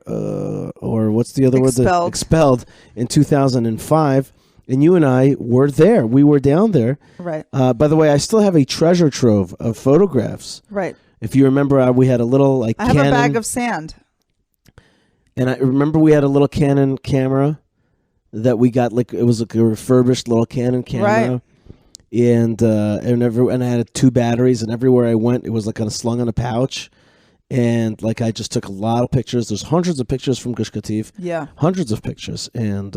what's the other word? Expelled in 2005. And you and I were there. We were down there. Right. By the way, I still have a treasure trove of photographs. Right. If you remember, we had a little I have a bag of sand. And I remember we had a little Canon camera that we got, like it was like a refurbished little Canon camera. Right. And I had 2 batteries, and everywhere I went, it was like kind of slung on a pouch. And like I just took a lot of pictures. There's hundreds of pictures from Gush Katif. Yeah. Hundreds of pictures. And,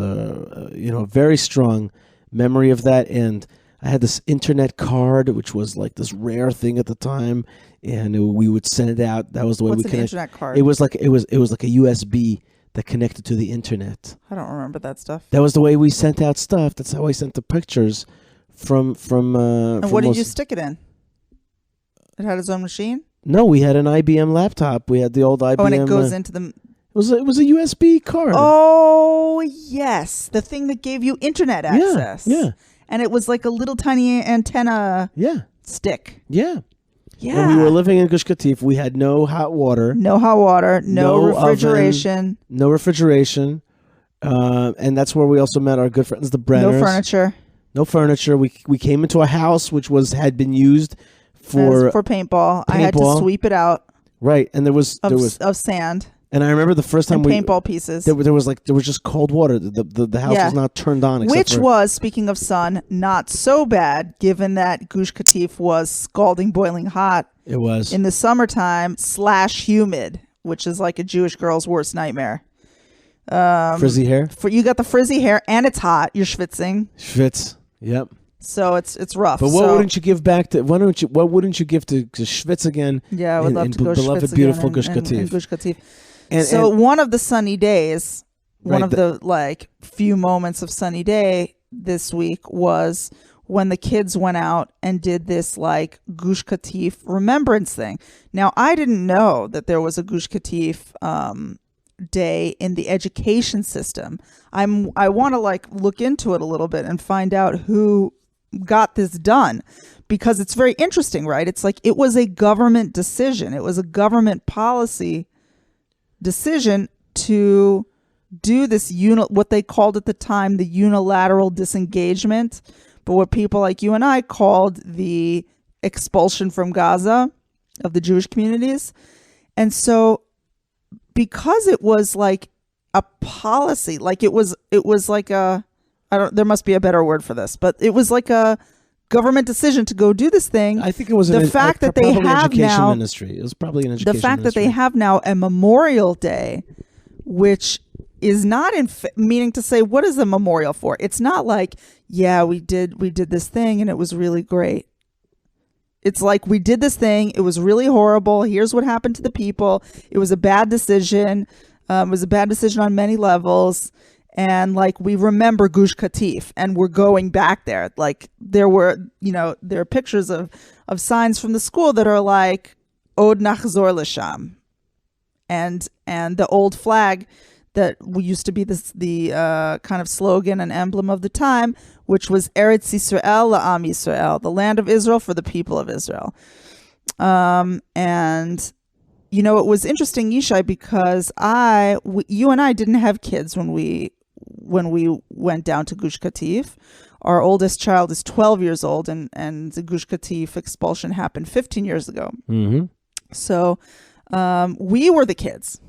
very strong memory of that. And I had this internet card, which was like this rare thing at the time. And we would send it out. That was the way What's we an connected. internet card? It was like a USB that connected to the internet. I don't remember that stuff. That was the way we sent out stuff. That's how I sent the pictures from and what did you stick it in? It had its own machine? No, we had an IBM laptop. We had the old IBM. Oh, and it goes into the... It was a USB card. Oh, yes. The thing that gave you internet access. Yeah. And it was like a little tiny antenna stick. Yeah. Yeah. When we were living in Gush Katif, we had no hot water. No hot water. No refrigeration. Oven, no refrigeration. And that's where we also met our good friends, the Brenners. No furniture. We came into a house which had been used for paintball. I had to sweep it out. Right, and there was of sand. And I remember the first time paintball pieces. There was just cold water. The house was not turned on. Which was, speaking of sun, not so bad given that Gush Katif was scalding, boiling hot. It was in the summertime / humid, which is like a Jewish girl's worst nightmare. Frizzy hair. You got the frizzy hair, and it's hot. You're schwitzing. Schwitz. Yep. So it's rough. But what wouldn't you give back to? What wouldn't you give to Schwitz again? Yeah, I would love to go beloved, Schwitz beautiful again Gush Katif. Gush Katif. And one of the sunny days, one of the few moments of sunny day this week was when the kids went out and did this like Gush Katif remembrance thing. Now, I didn't know that there was a Gush Katif day in the education system. I want to look into it a little bit and find out who got this done, because it's very interesting, right? It's like it was a government decision. It was a government policy decision to do this what they called at the time the unilateral disengagement, but what people like you and I called the expulsion from Gaza of the Jewish communities. And so because it was like a policy, like it was like there must be a better word for this, but it was like a government decision to go do this thing. I think it was the fact that they have now ministry. It was probably an education the fact ministry. that they have now a Memorial Day, which is not meaning to say, what is the memorial for? It's not like, yeah, we did this thing and it was really great. It's like, we did this thing, it was really horrible, here's what happened to the people, it was a bad decision, it was a bad decision on many levels, and like, we remember Gush Katif and we're going back there. Like, there are pictures of signs from the school that are like, Od Nachzor L'Sham, and the old flag that used to be the kind of slogan and emblem of the time, which was Eretz Yisrael la'am Yisrael, the land of Israel for the people of Israel. And you know, it was interesting, Yishai, because you and I didn't have kids when we went down to Gush Katif. Our oldest child is 12 years old, and the Gush Katif expulsion happened 15 years ago. Mm-hmm. So we were the kids.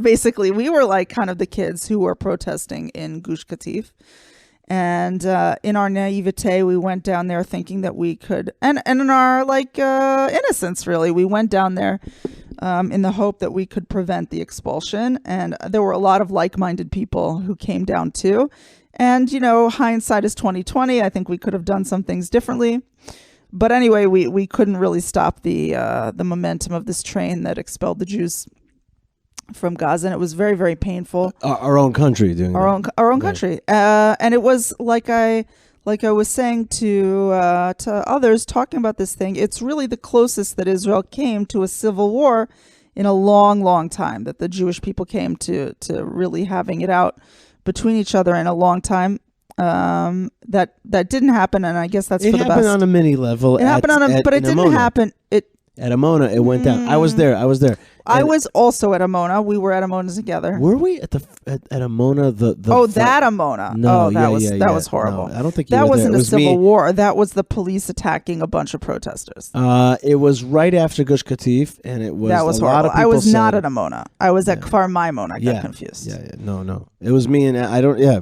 Basically, we were like kind of the kids who were protesting in Gush Katif. And in our naivete, we went down there thinking that we could, and in our like innocence, really, we went down there in the hope that we could prevent the expulsion. And there were a lot of like-minded people who came down too. And, you know, hindsight is 20/20. I think we could have done some things differently. But anyway, we couldn't really stop the momentum of this train that expelled the Jews from Gaza, and it was very, very painful. Our own country doing our own country, and it was like I was saying to others talking about this thing. It's really the closest that Israel came to a civil war in a long, long time. That the Jewish people came to really having it out between each other in a long time. That didn't happen, and I guess that's for the best. It happened on a mini level. It happened but it didn't happen. At Amona, it went down. I was there. I was also at Amona. We were at Amona together. Were we at Amona? That Amona. No, that was horrible. No, I don't think you that were wasn't there. a civil war. That was the police attacking a bunch of protesters. It was right after Gush Katif, and it was. That was horrible. Lot of people I was not at Amona. I was at Kfar Maimon. I got confused. Yeah. No. It was me and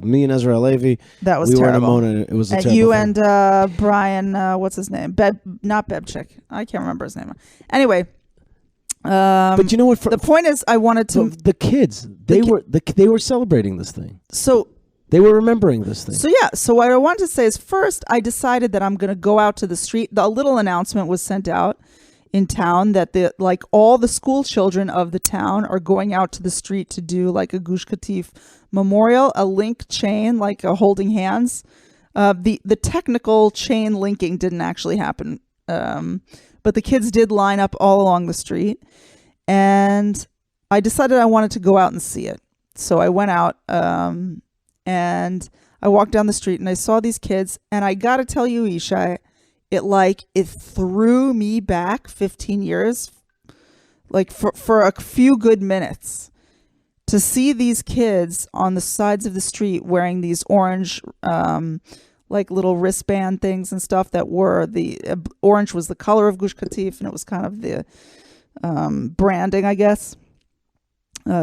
me and Ezra Levi. That was terrible. terrible. We were at Amona. It was a terrible you thing. and Brian. What's his name? Not Bebchik. I can't remember his name. Anyway. But you know what? The point is, I wanted to. The kids. They were celebrating this thing. So they were remembering this thing. So yeah. So what I wanted to say is, first, I decided that I'm going to go out to the street. A little announcement was sent out in town that all the school children of the town are going out to the street to do like a Gush Katif memorial, a link chain, like a holding hands. The technical chain linking didn't actually happen. But the kids did line up all along the street, and I decided I wanted to go out and see it. So I went out, and I walked down the street, and I saw these kids, and I got to tell you, Yishai, it threw me back 15 years, like for a few good minutes, to see these kids on the sides of the street wearing these orange like little wristband things and stuff that were the orange was the color of Gush Katif, and it was kind of the branding, I guess,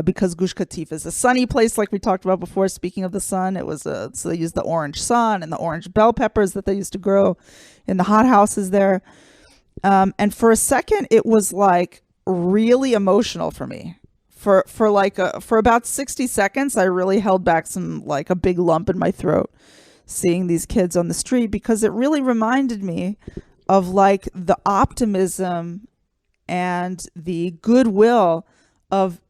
because Gush Katif is a sunny place, like we talked about before. Speaking of the sun, it was so they used the orange sun and the orange bell peppers that they used to grow in the hothouses there. And for a second, it was like really emotional for me. For about 60 seconds, I really held back a big lump in my throat, seeing these kids on the street, because it really reminded me of like the optimism and the goodwill of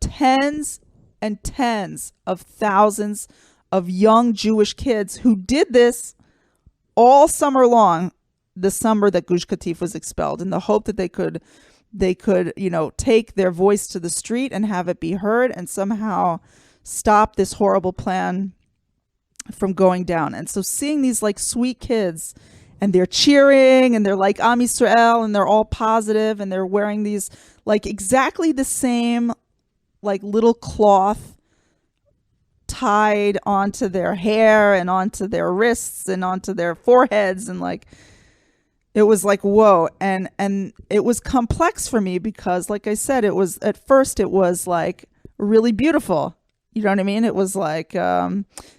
tens and tens of thousands of young Jewish kids who did this all summer long, the summer that Gush Katif was expelled, in the hope that they could take their voice to the street and have it be heard and somehow stop this horrible plan from going down. And so seeing these like sweet kids, and they're cheering, and they're like Am Yisrael, and they're all positive, and they're wearing these like exactly the same like little cloth tied onto their hair and onto their wrists and onto their foreheads, and like it was like whoa. And it was complex for me because, like I said, it was at first it was like really beautiful. You know what I mean? It was like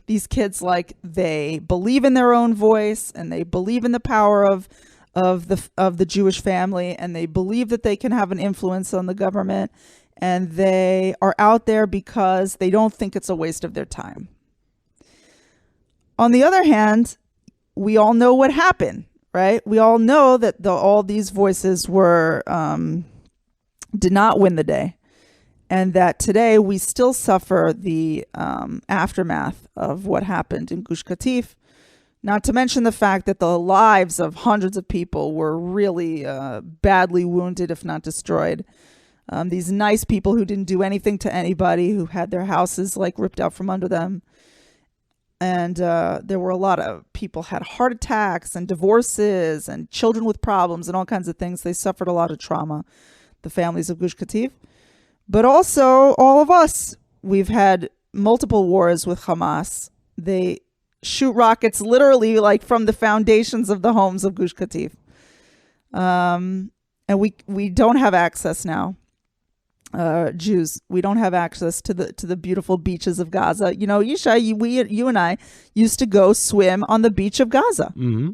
these kids, like they believe in their own voice, and they believe in the power of the Jewish family, and they believe that they can have an influence on the government, and they are out there because they don't think it's a waste of their time. On the other hand, we all know what happened, right? We all know that all these voices were did not win the day, and that today we still suffer the aftermath of what happened in Gush Katif. Not to mention the fact that the lives of hundreds of people were really badly wounded, if not destroyed. These nice people who didn't do anything to anybody, who had their houses like ripped out from under them. And there were a lot of people had heart attacks and divorces and children with problems and all kinds of things. They suffered a lot of trauma, the families of Gush Katif. But also all of us, we've had multiple wars with Hamas. They shoot rockets literally like from the foundations of the homes of Gush Katif. And we don't have access now. Jews, we don't have access to the beautiful beaches of Gaza. You know, Yishai, you and I used to go swim on the beach of Gaza. Mm-hmm.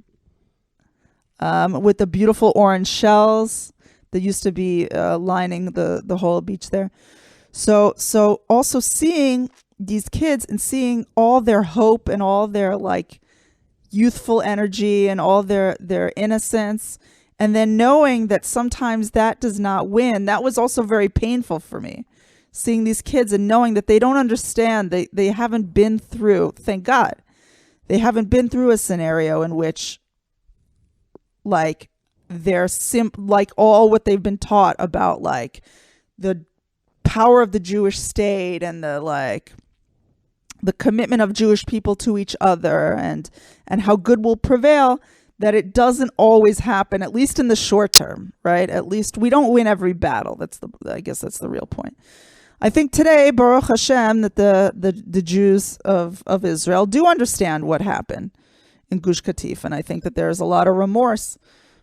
With the beautiful orange shells that used to be lining the whole beach there. So also seeing these kids and seeing all their hope and all their like youthful energy and all their innocence, and then knowing that sometimes that does not win, that was also very painful for me. Seeing these kids and knowing that they don't understand, they haven't been through, thank God, they haven't been through a scenario in which like they're like all what they've been taught about like the power of the Jewish state and the commitment of Jewish people to each other and how good will prevail, that it doesn't always happen, at least in the short term, right? At least we don't win every battle. I guess that's the real point. I think today, Baruch Hashem, that the Jews of Israel do understand what happened in Gush Katif, and I think that there's a lot of remorse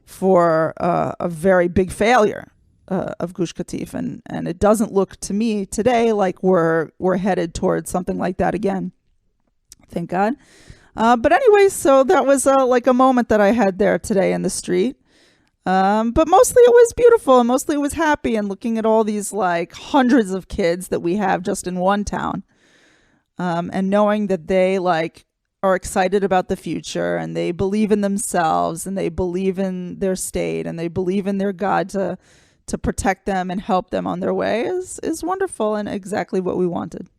for a very big failure of Gush Katif, and it doesn't look to me today like we're headed towards something like that again. Thank God. But anyway, so that was like a moment that I had there today in the street. But mostly it was beautiful, and mostly it was happy, and looking at all these like hundreds of kids that we have just in one town, and knowing that they like are excited about the future, and they believe in themselves, and they believe in their state, and they believe in their God to protect them and help them on their way is wonderful and exactly what we wanted.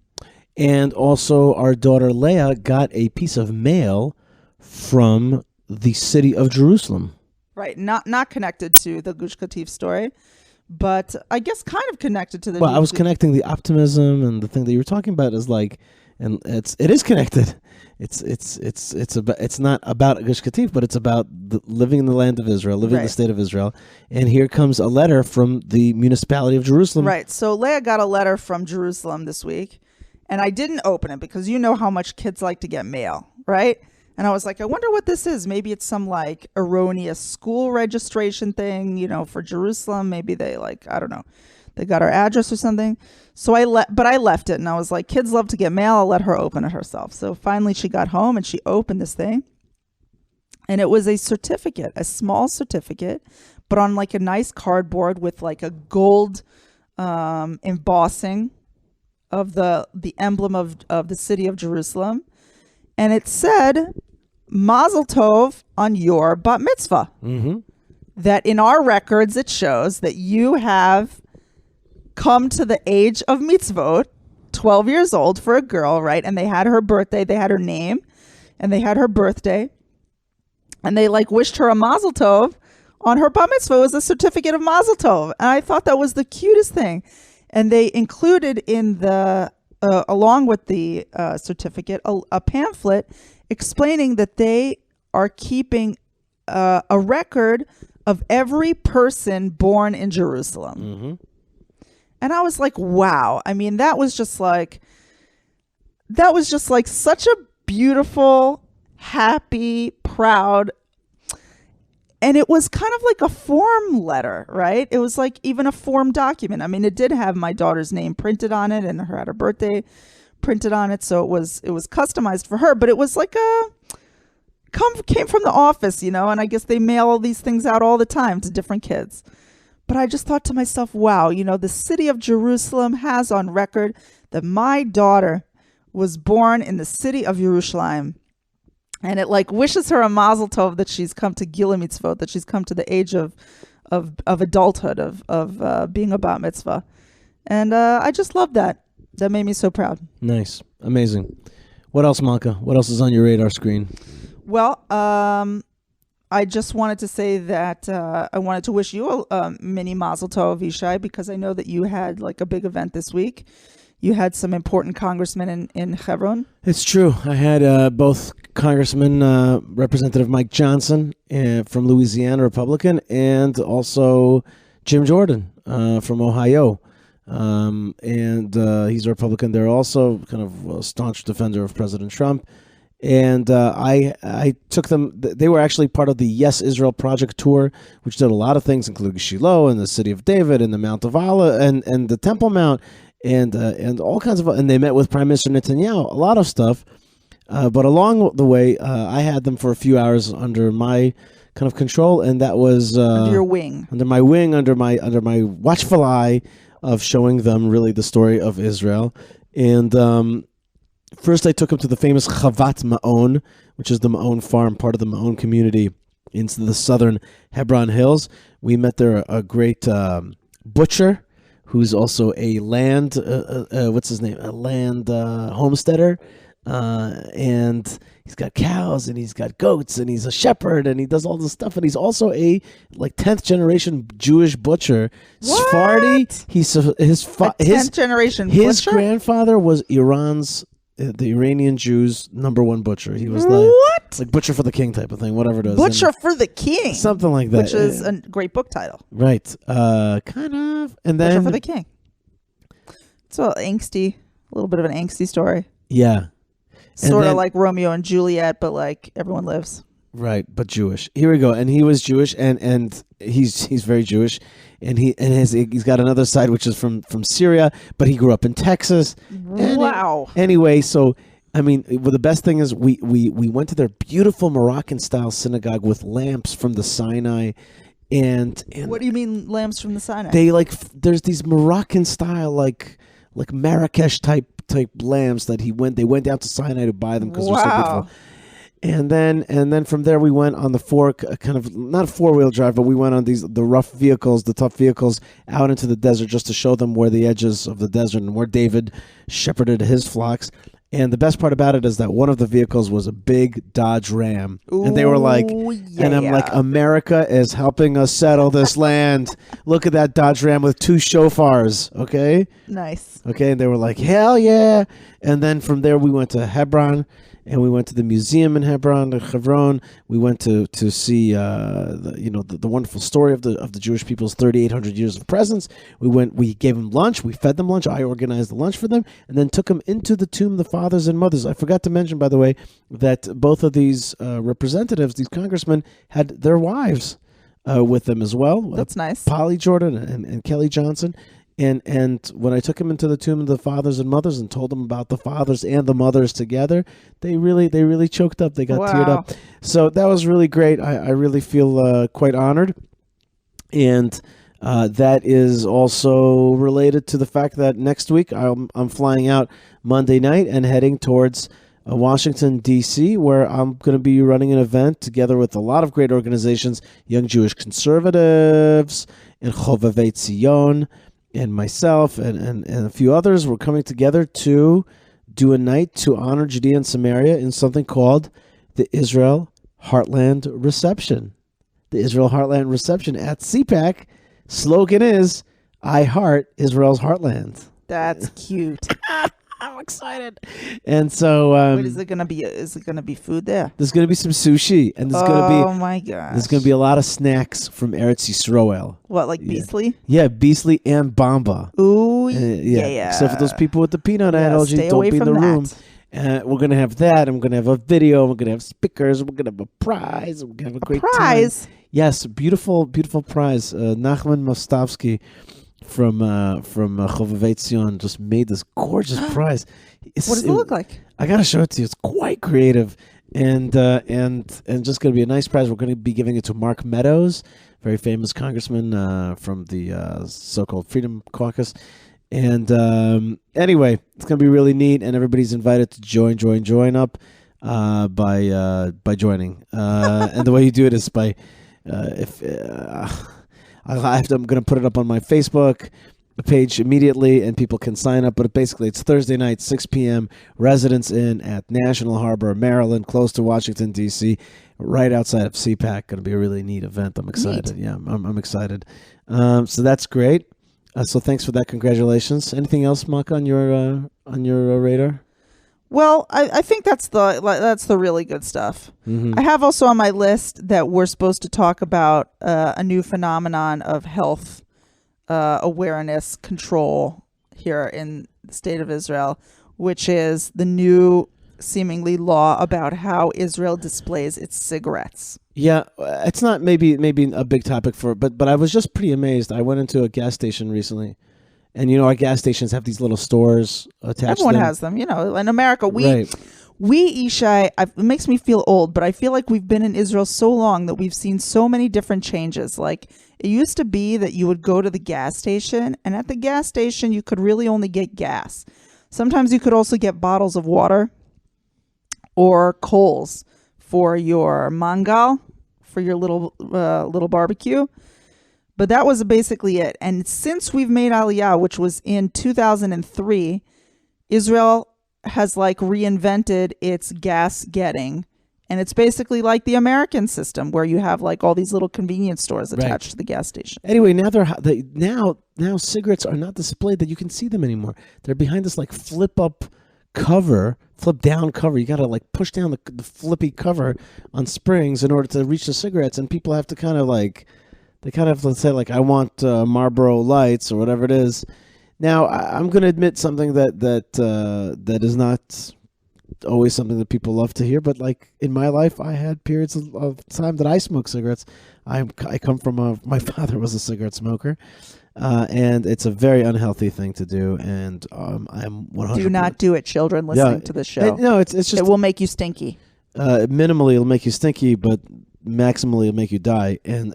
And also our daughter Leah got a piece of mail from the city of Jerusalem. Right, not connected to the Gush Katif story, but I guess kind of connected to the. Well, I was connecting the optimism and the thing that you were talking about is like, and it is connected. It's not about Gush Katif, but it's about living in the land of Israel, living in the state of Israel. And here comes a letter from the municipality of Jerusalem. Right. So Leah got a letter from Jerusalem this week, and I didn't open it because you know how much kids like to get mail, right? And I was like, I wonder what this is. Maybe it's some like erroneous school registration thing, you know, for Jerusalem. Maybe they like, I don't know, they got our address or something. So I left it, and I was like, kids love to get mail. I'll let her open it herself. So finally she got home and she opened this thing, and it was a certificate, a small certificate, but on like a nice cardboard with like a gold embossing of the emblem of the city of Jerusalem. And it said, Mazel Tov on your bat mitzvah. Mm-hmm. That in our records, it shows that you have come to the age of mitzvot, 12 years old for a girl, right? And they had her birthday, they had her name, and they had her birthday. And they like wished her a Mazel Tov on her bat mitzvah. It was a certificate of Mazel Tov. And I thought that was the cutest thing. And they included in the along with the certificate, a pamphlet explaining that they are keeping a record of every person born in Jerusalem. Mm-hmm. And I was like, wow. I mean, that was just like such a beautiful, happy, proud. And it was kind of like a form letter, right? It was like even a form document. I mean, it did have my daughter's name printed on it and her birthday printed on it. So it was customized for her, but it was like came from the office, you know, and I guess they mail all these things out all the time to different kids. But I just thought to myself, wow, the city of Jerusalem has on record that my daughter was born in the city of Jerusalem. And it wishes her a mazel tov that she's come to Gila mitzvot, that she's come to the age of adulthood, of being a bat mitzvah. And I just love that. That made me so proud. Nice. Amazing. What else, Malkah? What else is on your radar screen? Well, I just wanted to say that I wanted to wish you a mini mazel tov, Yishai, because I know that you had a big event this week. You had some important congressmen in Hebron. It's true. I had both Congressman Representative Mike Johnson from Louisiana, Republican, and also Jim Jordan from Ohio. And he's a Republican. They're also kind of a staunch defender of President Trump. And I took them. They were actually part of the Yes Israel Project tour, which did a lot of things, including Shiloh and the City of David and the Mount of Olives and the Temple Mount and all kinds of. And they met with Prime Minister Netanyahu. A lot of stuff. But along the way, I had them for a few hours under my kind of control, and that was under your wing, under my watchful eye of showing them really the story of Israel. And first, I took them to the famous Chavat Ma'on, which is the Ma'on farm, part of the Ma'on community, into the southern Hebron Hills. We met there a great butcher who's also a land, what's his name? A land homesteader. And he's got cows and he's got goats and he's a shepherd and he does all this stuff. And he's also a 10th generation Jewish butcher. What? Sephardi. He's his 10th generation his butcher? grandfather was the Iranian Jews' number one butcher. He was like butcher for the king type of thing, whatever it is. Butcher for the king. Something like that. Which is a great book title. Right. Kind of. And then Butcher for the king. It's a little bit of an angsty story. Yeah. Sort of like Romeo and Juliet, but everyone lives. Right, but Jewish. Here we go. And he was Jewish, and he's very Jewish, and he's got another side which is from Syria, but he grew up in Texas. Wow. Anyway, so I mean, the best thing is we went to their beautiful Moroccan style synagogue with lamps from the Sinai, and what do you mean lamps from the Sinai? They there's these Moroccan style like Marrakesh type lamps that they went down to Sinai to buy them because they're so beautiful. And then from there we went on the kind of not 4-wheel drive, but we went on the rough vehicles, the tough vehicles out into the desert just to show them where the edges of the desert and where David shepherded his flocks. And the best part about it is that one of the vehicles was a big Dodge Ram. Ooh, and they were like, yeah. and I'm like, America is helping us settle this land. Look at that Dodge Ram with 2 shofars. Okay. Nice. Okay. And they were like, hell yeah. And then from there we went to Hebron. And we went to the museum in Hebron. We went to see the wonderful story of the Jewish people's 3,800 years of presence. We gave them lunch. We fed them lunch. I organized the lunch for them, and then took them into the tomb of the fathers and mothers. I forgot to mention, by the way, that both of these representatives, these congressmen, had their wives with them as well. That's nice. Polly Jordan and Kelly Johnson. And when I took him into the tomb of the fathers and mothers and told them about the fathers and the mothers together, they really choked up. They got teared up. So that was really great. I really feel quite honored. And that is also related to the fact that next week I'm flying out Monday night and heading towards Washington, D.C., where I'm going to be running an event together with a lot of great organizations, Young Jewish Conservatives and Chovevei Tzion, and myself and a few others. We're coming together to do a night to honor Judea and Samaria in something called the Israel Heartland Reception. The Israel Heartland Reception at CPAC. Slogan is, I heart Israel's heartland. That's cute. I'm excited. And so Wait, is it gonna be food there? There's gonna be some sushi, and my gosh, there's gonna be a lot of snacks from Eretz Yisroel. What, like Beastly? Yeah, Beastly and Bamba. Ooh, yeah. So for those people with the peanut allergy, don't be in the room. We're gonna have that. I'm gonna have a video. We're gonna have speakers. We're gonna have a prize. We're gonna have a great prize. Time. Yes, beautiful prize. Nachman Mostovsky from Chovevei Tzion just made this gorgeous prize. What does it look like? I gotta show it to you. It's quite creative, and just going to be a nice prize. We're going to be giving it to Mark Meadows, very famous congressman from the so-called Freedom Caucus. And anyway, it's going to be really neat, and everybody's invited to join up by joining. And the way you do it is by I'm going to put it up on my Facebook page immediately, and people can sign up. But basically, it's Thursday night, 6 p.m., Residence Inn at National Harbor, Maryland, close to Washington, D.C., right outside of CPAC. Going to be a really neat event. I'm excited. Neat. Yeah, I'm excited. So that's great. So thanks for that. Congratulations. Anything else, Malkah, on your radar? Well, I think that's the really good stuff. Mm-hmm. I have also on my list that we're supposed to talk about a new phenomenon of health awareness control here in the state of Israel, which is the new seemingly law about how Israel displays its cigarettes. Yeah, it's not maybe a big topic but I was just pretty amazed. I went into a gas station recently. And, our gas stations have these little stores attached Everyone to them. has them. In America, we Yishai, it makes me feel old, but I feel like we've been in Israel so long that we've seen so many different changes. Like, it used to be that you would go to the gas station, and at the gas station, you could really only get gas. Sometimes you could also get bottles of water or coals for your mangal, for your little barbecue. But that was basically it. And since we've made Aliyah, which was in 2003, Israel has reinvented its gas getting. And it's basically like the American system where you have all these little convenience stores attached to the gas station. Anyway, now cigarettes are not displayed that you can see them anymore. They're behind this flip down cover. You got to push down the flippy cover on springs in order to reach the cigarettes. And people have to kind of they kind of have to say, I want Marlboro Lights or whatever it is. Now, I'm going to admit something that is not always something that people love to hear, but in my life, I had periods of time that I smoked cigarettes. I come from my father was a cigarette smoker, and it's a very unhealthy thing to do, and I'm 100%. Do not do it, children listening to the show. No, it's just... It will make you stinky. Minimally, it'll make you stinky, but maximally, it'll make you die, and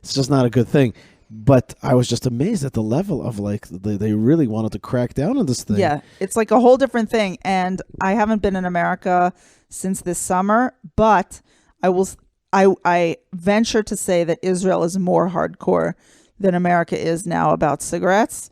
it's just not a good thing. But I was just amazed at the level of they really wanted to crack down on this thing. Yeah, it's a whole different thing. And I haven't been in America since this summer, but I venture to say that Israel is more hardcore than America is now about cigarettes.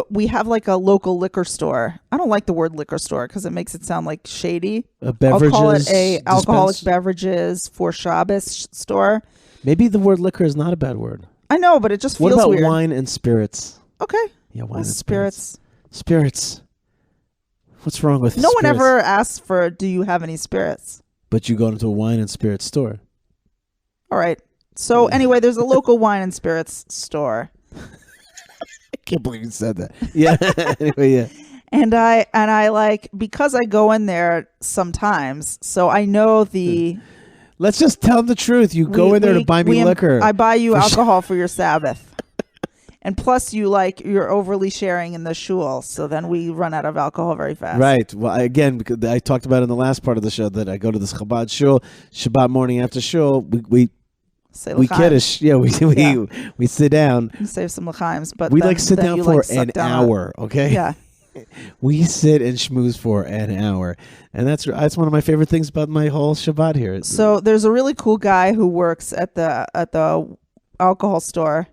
We have a local liquor store. I don't like the word liquor store because it makes it sound shady. I'll call it a alcoholic beverages for Shabbos store. Maybe the word liquor is not a bad word. I know, but it just feels weird. What weird. about wine and spirits? Okay. Yeah, wine and spirits. Spirits. What's wrong with No spirits? one ever asks for, do you have any spirits? But you go into a wine and spirits store. All right. So anyway, there's a local wine and spirits store. I can't believe you said that. Yeah. Anyway, yeah. And I because I go in there sometimes, so I know the... Let's just tell the truth. You go in there to buy me liquor. I buy you alcohol for your Sabbath. And plus you're overly sharing in the shul. So then we run out of alcohol very fast. Right. Well, again, because I talked about in the last part of the show that I go to this Chabad shul, Shabbat morning after shul, we kiddush. Yeah, we sit down. You save some l'chaims, but we sit down for an hour, okay? Yeah. We sit and schmooze for an hour, and that's one of my favorite things about my whole Shabbat here. So there's a really cool guy who works at the alcohol store.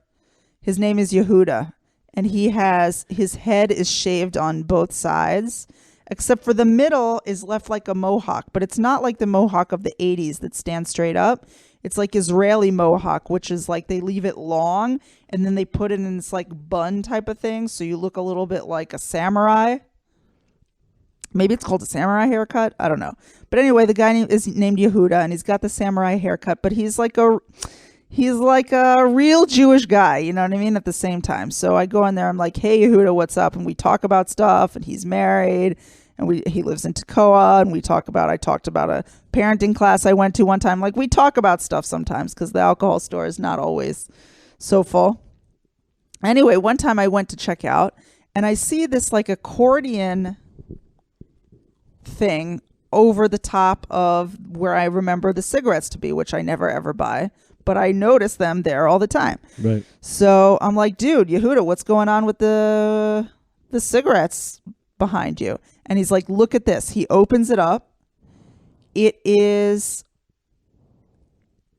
His name is Yehuda, and his head is shaved on both sides, except for the middle is left like a mohawk, but it's not like the mohawk of the 80s that stands straight up. It's like Israeli mohawk, which is they leave it long and then they put it in this bun type of thing. So you look a little bit like a samurai. Maybe it's called a samurai haircut. I don't know. But anyway, the guy is named Yehuda and he's got the samurai haircut, but he's like a real Jewish guy. You know what I mean? At the same time. So I go in there. I'm like, hey, Yehuda, what's up? And we talk about stuff and he's married. And he lives in Tekoa, and I talked about a parenting class I went to one time. We talk about stuff sometimes because the alcohol store is not always so full. Anyway, one time I went to check out, and I see this accordion thing over the top of where I remember the cigarettes to be, which I never ever buy, but I notice them there all the time. Right. So I'm like, dude, Yehuda, what's going on with the cigarettes behind you? And he's like, look at this. He opens it up. It is,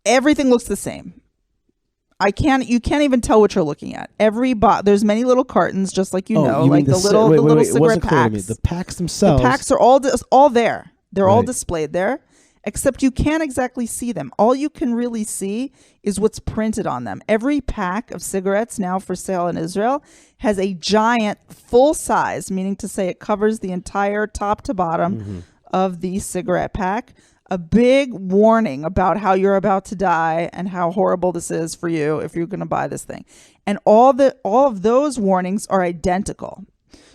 everything looks the same. You can't even tell what you're looking at. There's many little cartons, just like you like the little cigarette packs. The packs themselves. The packs are all there. They're all displayed there, except you can't exactly see them. All you can really see is what's printed on them. Every pack of cigarettes now for sale in Israel has a giant full size, meaning to say it covers the entire top to bottom of the cigarette pack, a big warning about how you're about to die and how horrible this is for you if you're going to buy this thing. And all of those warnings are identical.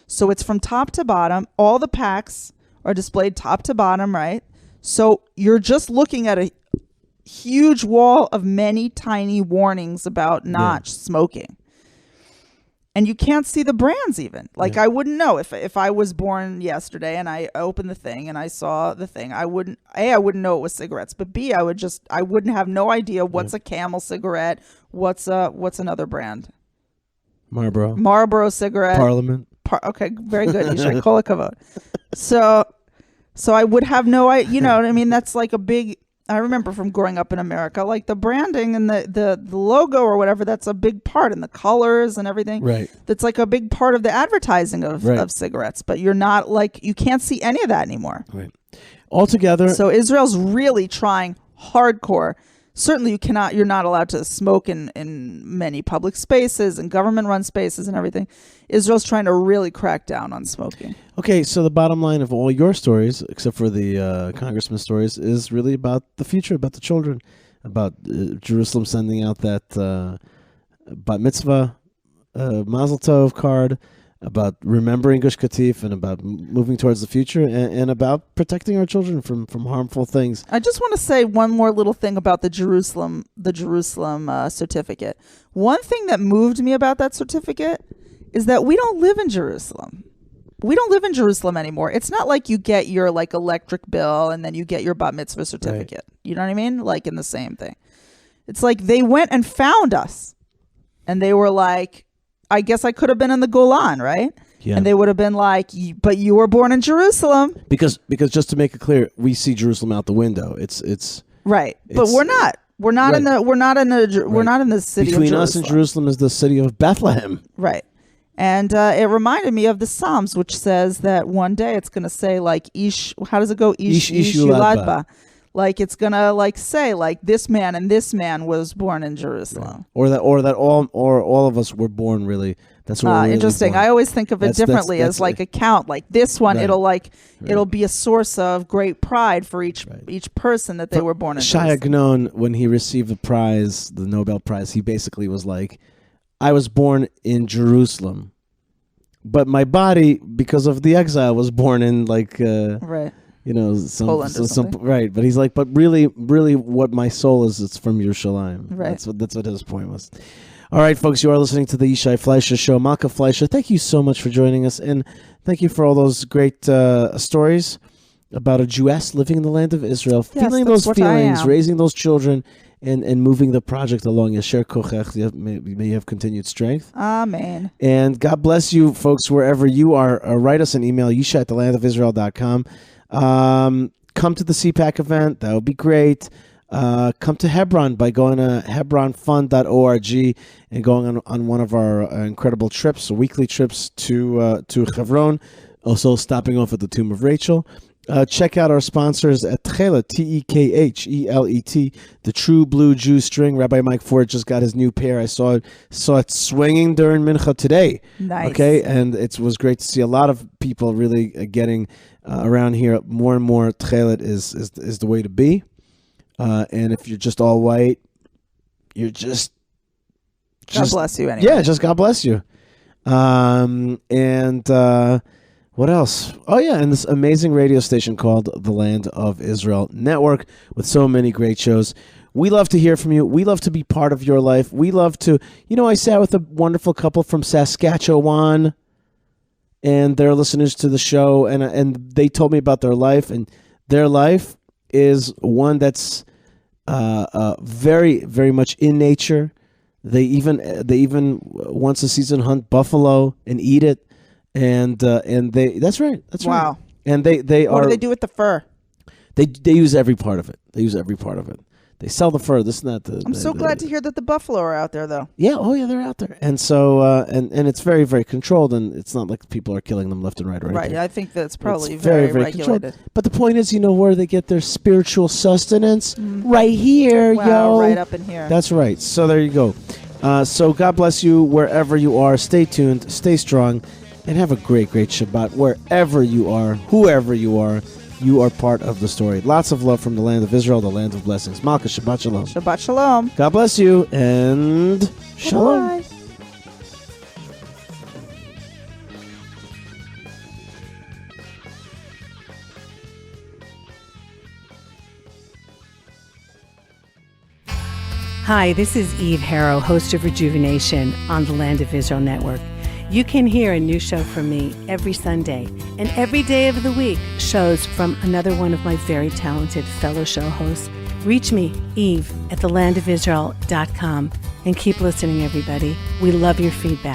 So it's from top to bottom. All the packs are displayed top to bottom, right? So you're just looking at a huge wall of many tiny warnings about not smoking. And you can't see the brands even. Like I wouldn't know if I was born yesterday and I opened the thing and I saw the thing. I wouldn't know it was cigarettes. But B, I wouldn't have no idea what's a Camel cigarette. What's another brand? Marlboro cigarette. Parliament. Okay, very good. Yishai, kol hakavod. So I would have no idea. You know what I mean? That's like a big. I remember from growing up in America, like the branding and the logo or whatever, that's a big part, and the colors and everything. Right. That's like a big part of the advertising of cigarettes, but you're not you can't see any of that anymore. Right. Altogether. So Israel's really trying hardcore. Certainly you're not allowed to smoke in many public spaces and government-run spaces and everything. Israel's trying to really crack down on smoking. Okay, so the bottom line of all your stories, except for the congressman stories, is really about the future, about the children, about Jerusalem sending out that bat mitzvah, mazel tov card, about remembering Gush Katif, and about moving towards the future, and about protecting our children from harmful things. I just want to say one more little thing about the Jerusalem certificate. One thing that moved me about that certificate is that we don't live in Jerusalem. We don't live in Jerusalem anymore. It's not like you get your electric bill and then you get your bat mitzvah certificate. Right. You know what I mean? Like in the same thing. It's like they went and found us, and they were like, I guess I could have been in the Golan, right? Yeah. And they would have been like, but you were born in Jerusalem. Because just to make it clear, we see Jerusalem out the window. It's right, but we're not. We're not in the. We're not in the. We're not in the city. Between of Jerusalem. us and Jerusalem is the city of Bethlehem. Right, and it reminded me of the Psalms, which says that one day it's going to say Ish. How does it go? Ish yuladba. Like it's gonna say this man and this man was born in Jerusalem, right. or that all of us were born really. That's what really interesting. born. I always think of it differently as a count. Like this one, right. It'll be a source of great pride for each person that they were born in. Shai Agnon, when he received the prize, the Nobel Prize, he basically was like, "I was born in Jerusalem, but my body, because of the exile, was born in right." You know, some right, but he's like, but really, what my soul is, it's from Yerushalayim. Right. That's what his point was. All right, folks, you are listening to the Yishai Fleisher Show. Malkah Fleisher, thank you so much for joining us, and thank you for all those great stories about a Jewess living in the land of Israel, feeling those feelings, raising those children, and moving the project along. Yasher kochech, may you have continued strength. Amen. And God bless you, folks, wherever you are. Write us an email, yishai@thelandofisrael.com. Come to the CPAC event. That would be great. Come to Hebron by going to hebronfund.org and going on one of our incredible trips, weekly trips to Hebron. Also stopping off at the Tomb of Rachel. Check out our sponsors at Tchelet, Tekhelet, the True Blue Jew String. Rabbi Mike Feuer just got his new pair. I saw it swinging during Mincha today. Nice. Okay, and it was great to see a lot of people really getting around here. More and more Tchelet is the way to be. And if you're just all white, you're just God bless you anyway. Yeah, just God bless you. What else? Oh, yeah, and this amazing radio station called The Land of Israel Network with so many great shows. We love to hear from you. We love to be part of your life. We love to, I sat with a wonderful couple from Saskatchewan, and they're listeners to the show, and they told me about their life, and their life is one that's very, very much in nature. They even once a season hunt buffalo and eat it, and that's right. Wow. And they What are. do they do with the fur? They use every part of it. They sell the fur. This and that. I'm so glad to hear that the buffalo are out there, though. Yeah. Oh, yeah. They're out there, and so and it's very, very controlled, and it's not like people are killing them left and right. Right. I think that's probably it's very, controlled. regulated. But the point is, where they get their spiritual sustenance? Right here, Wow, yo. right up in here. That's right. So there you go. So God bless you wherever you are. Stay tuned. Stay strong, and have a great, great Shabbat wherever you are, whoever you are. You are part of the story. Lots of love from the land of Israel, the land of blessings. Malkah, Shabbat Shalom. Shabbat Shalom. God bless you, and Shalom. Bye. Hi, this is Eve Harrow, host of Rejuvenation on the Land of Israel Network. You can hear a new show from me every Sunday, and every day of the week, shows from another one of my very talented fellow show hosts. Reach me, Eve, at thelandofisrael.com, and keep listening, everybody. We love your feedback.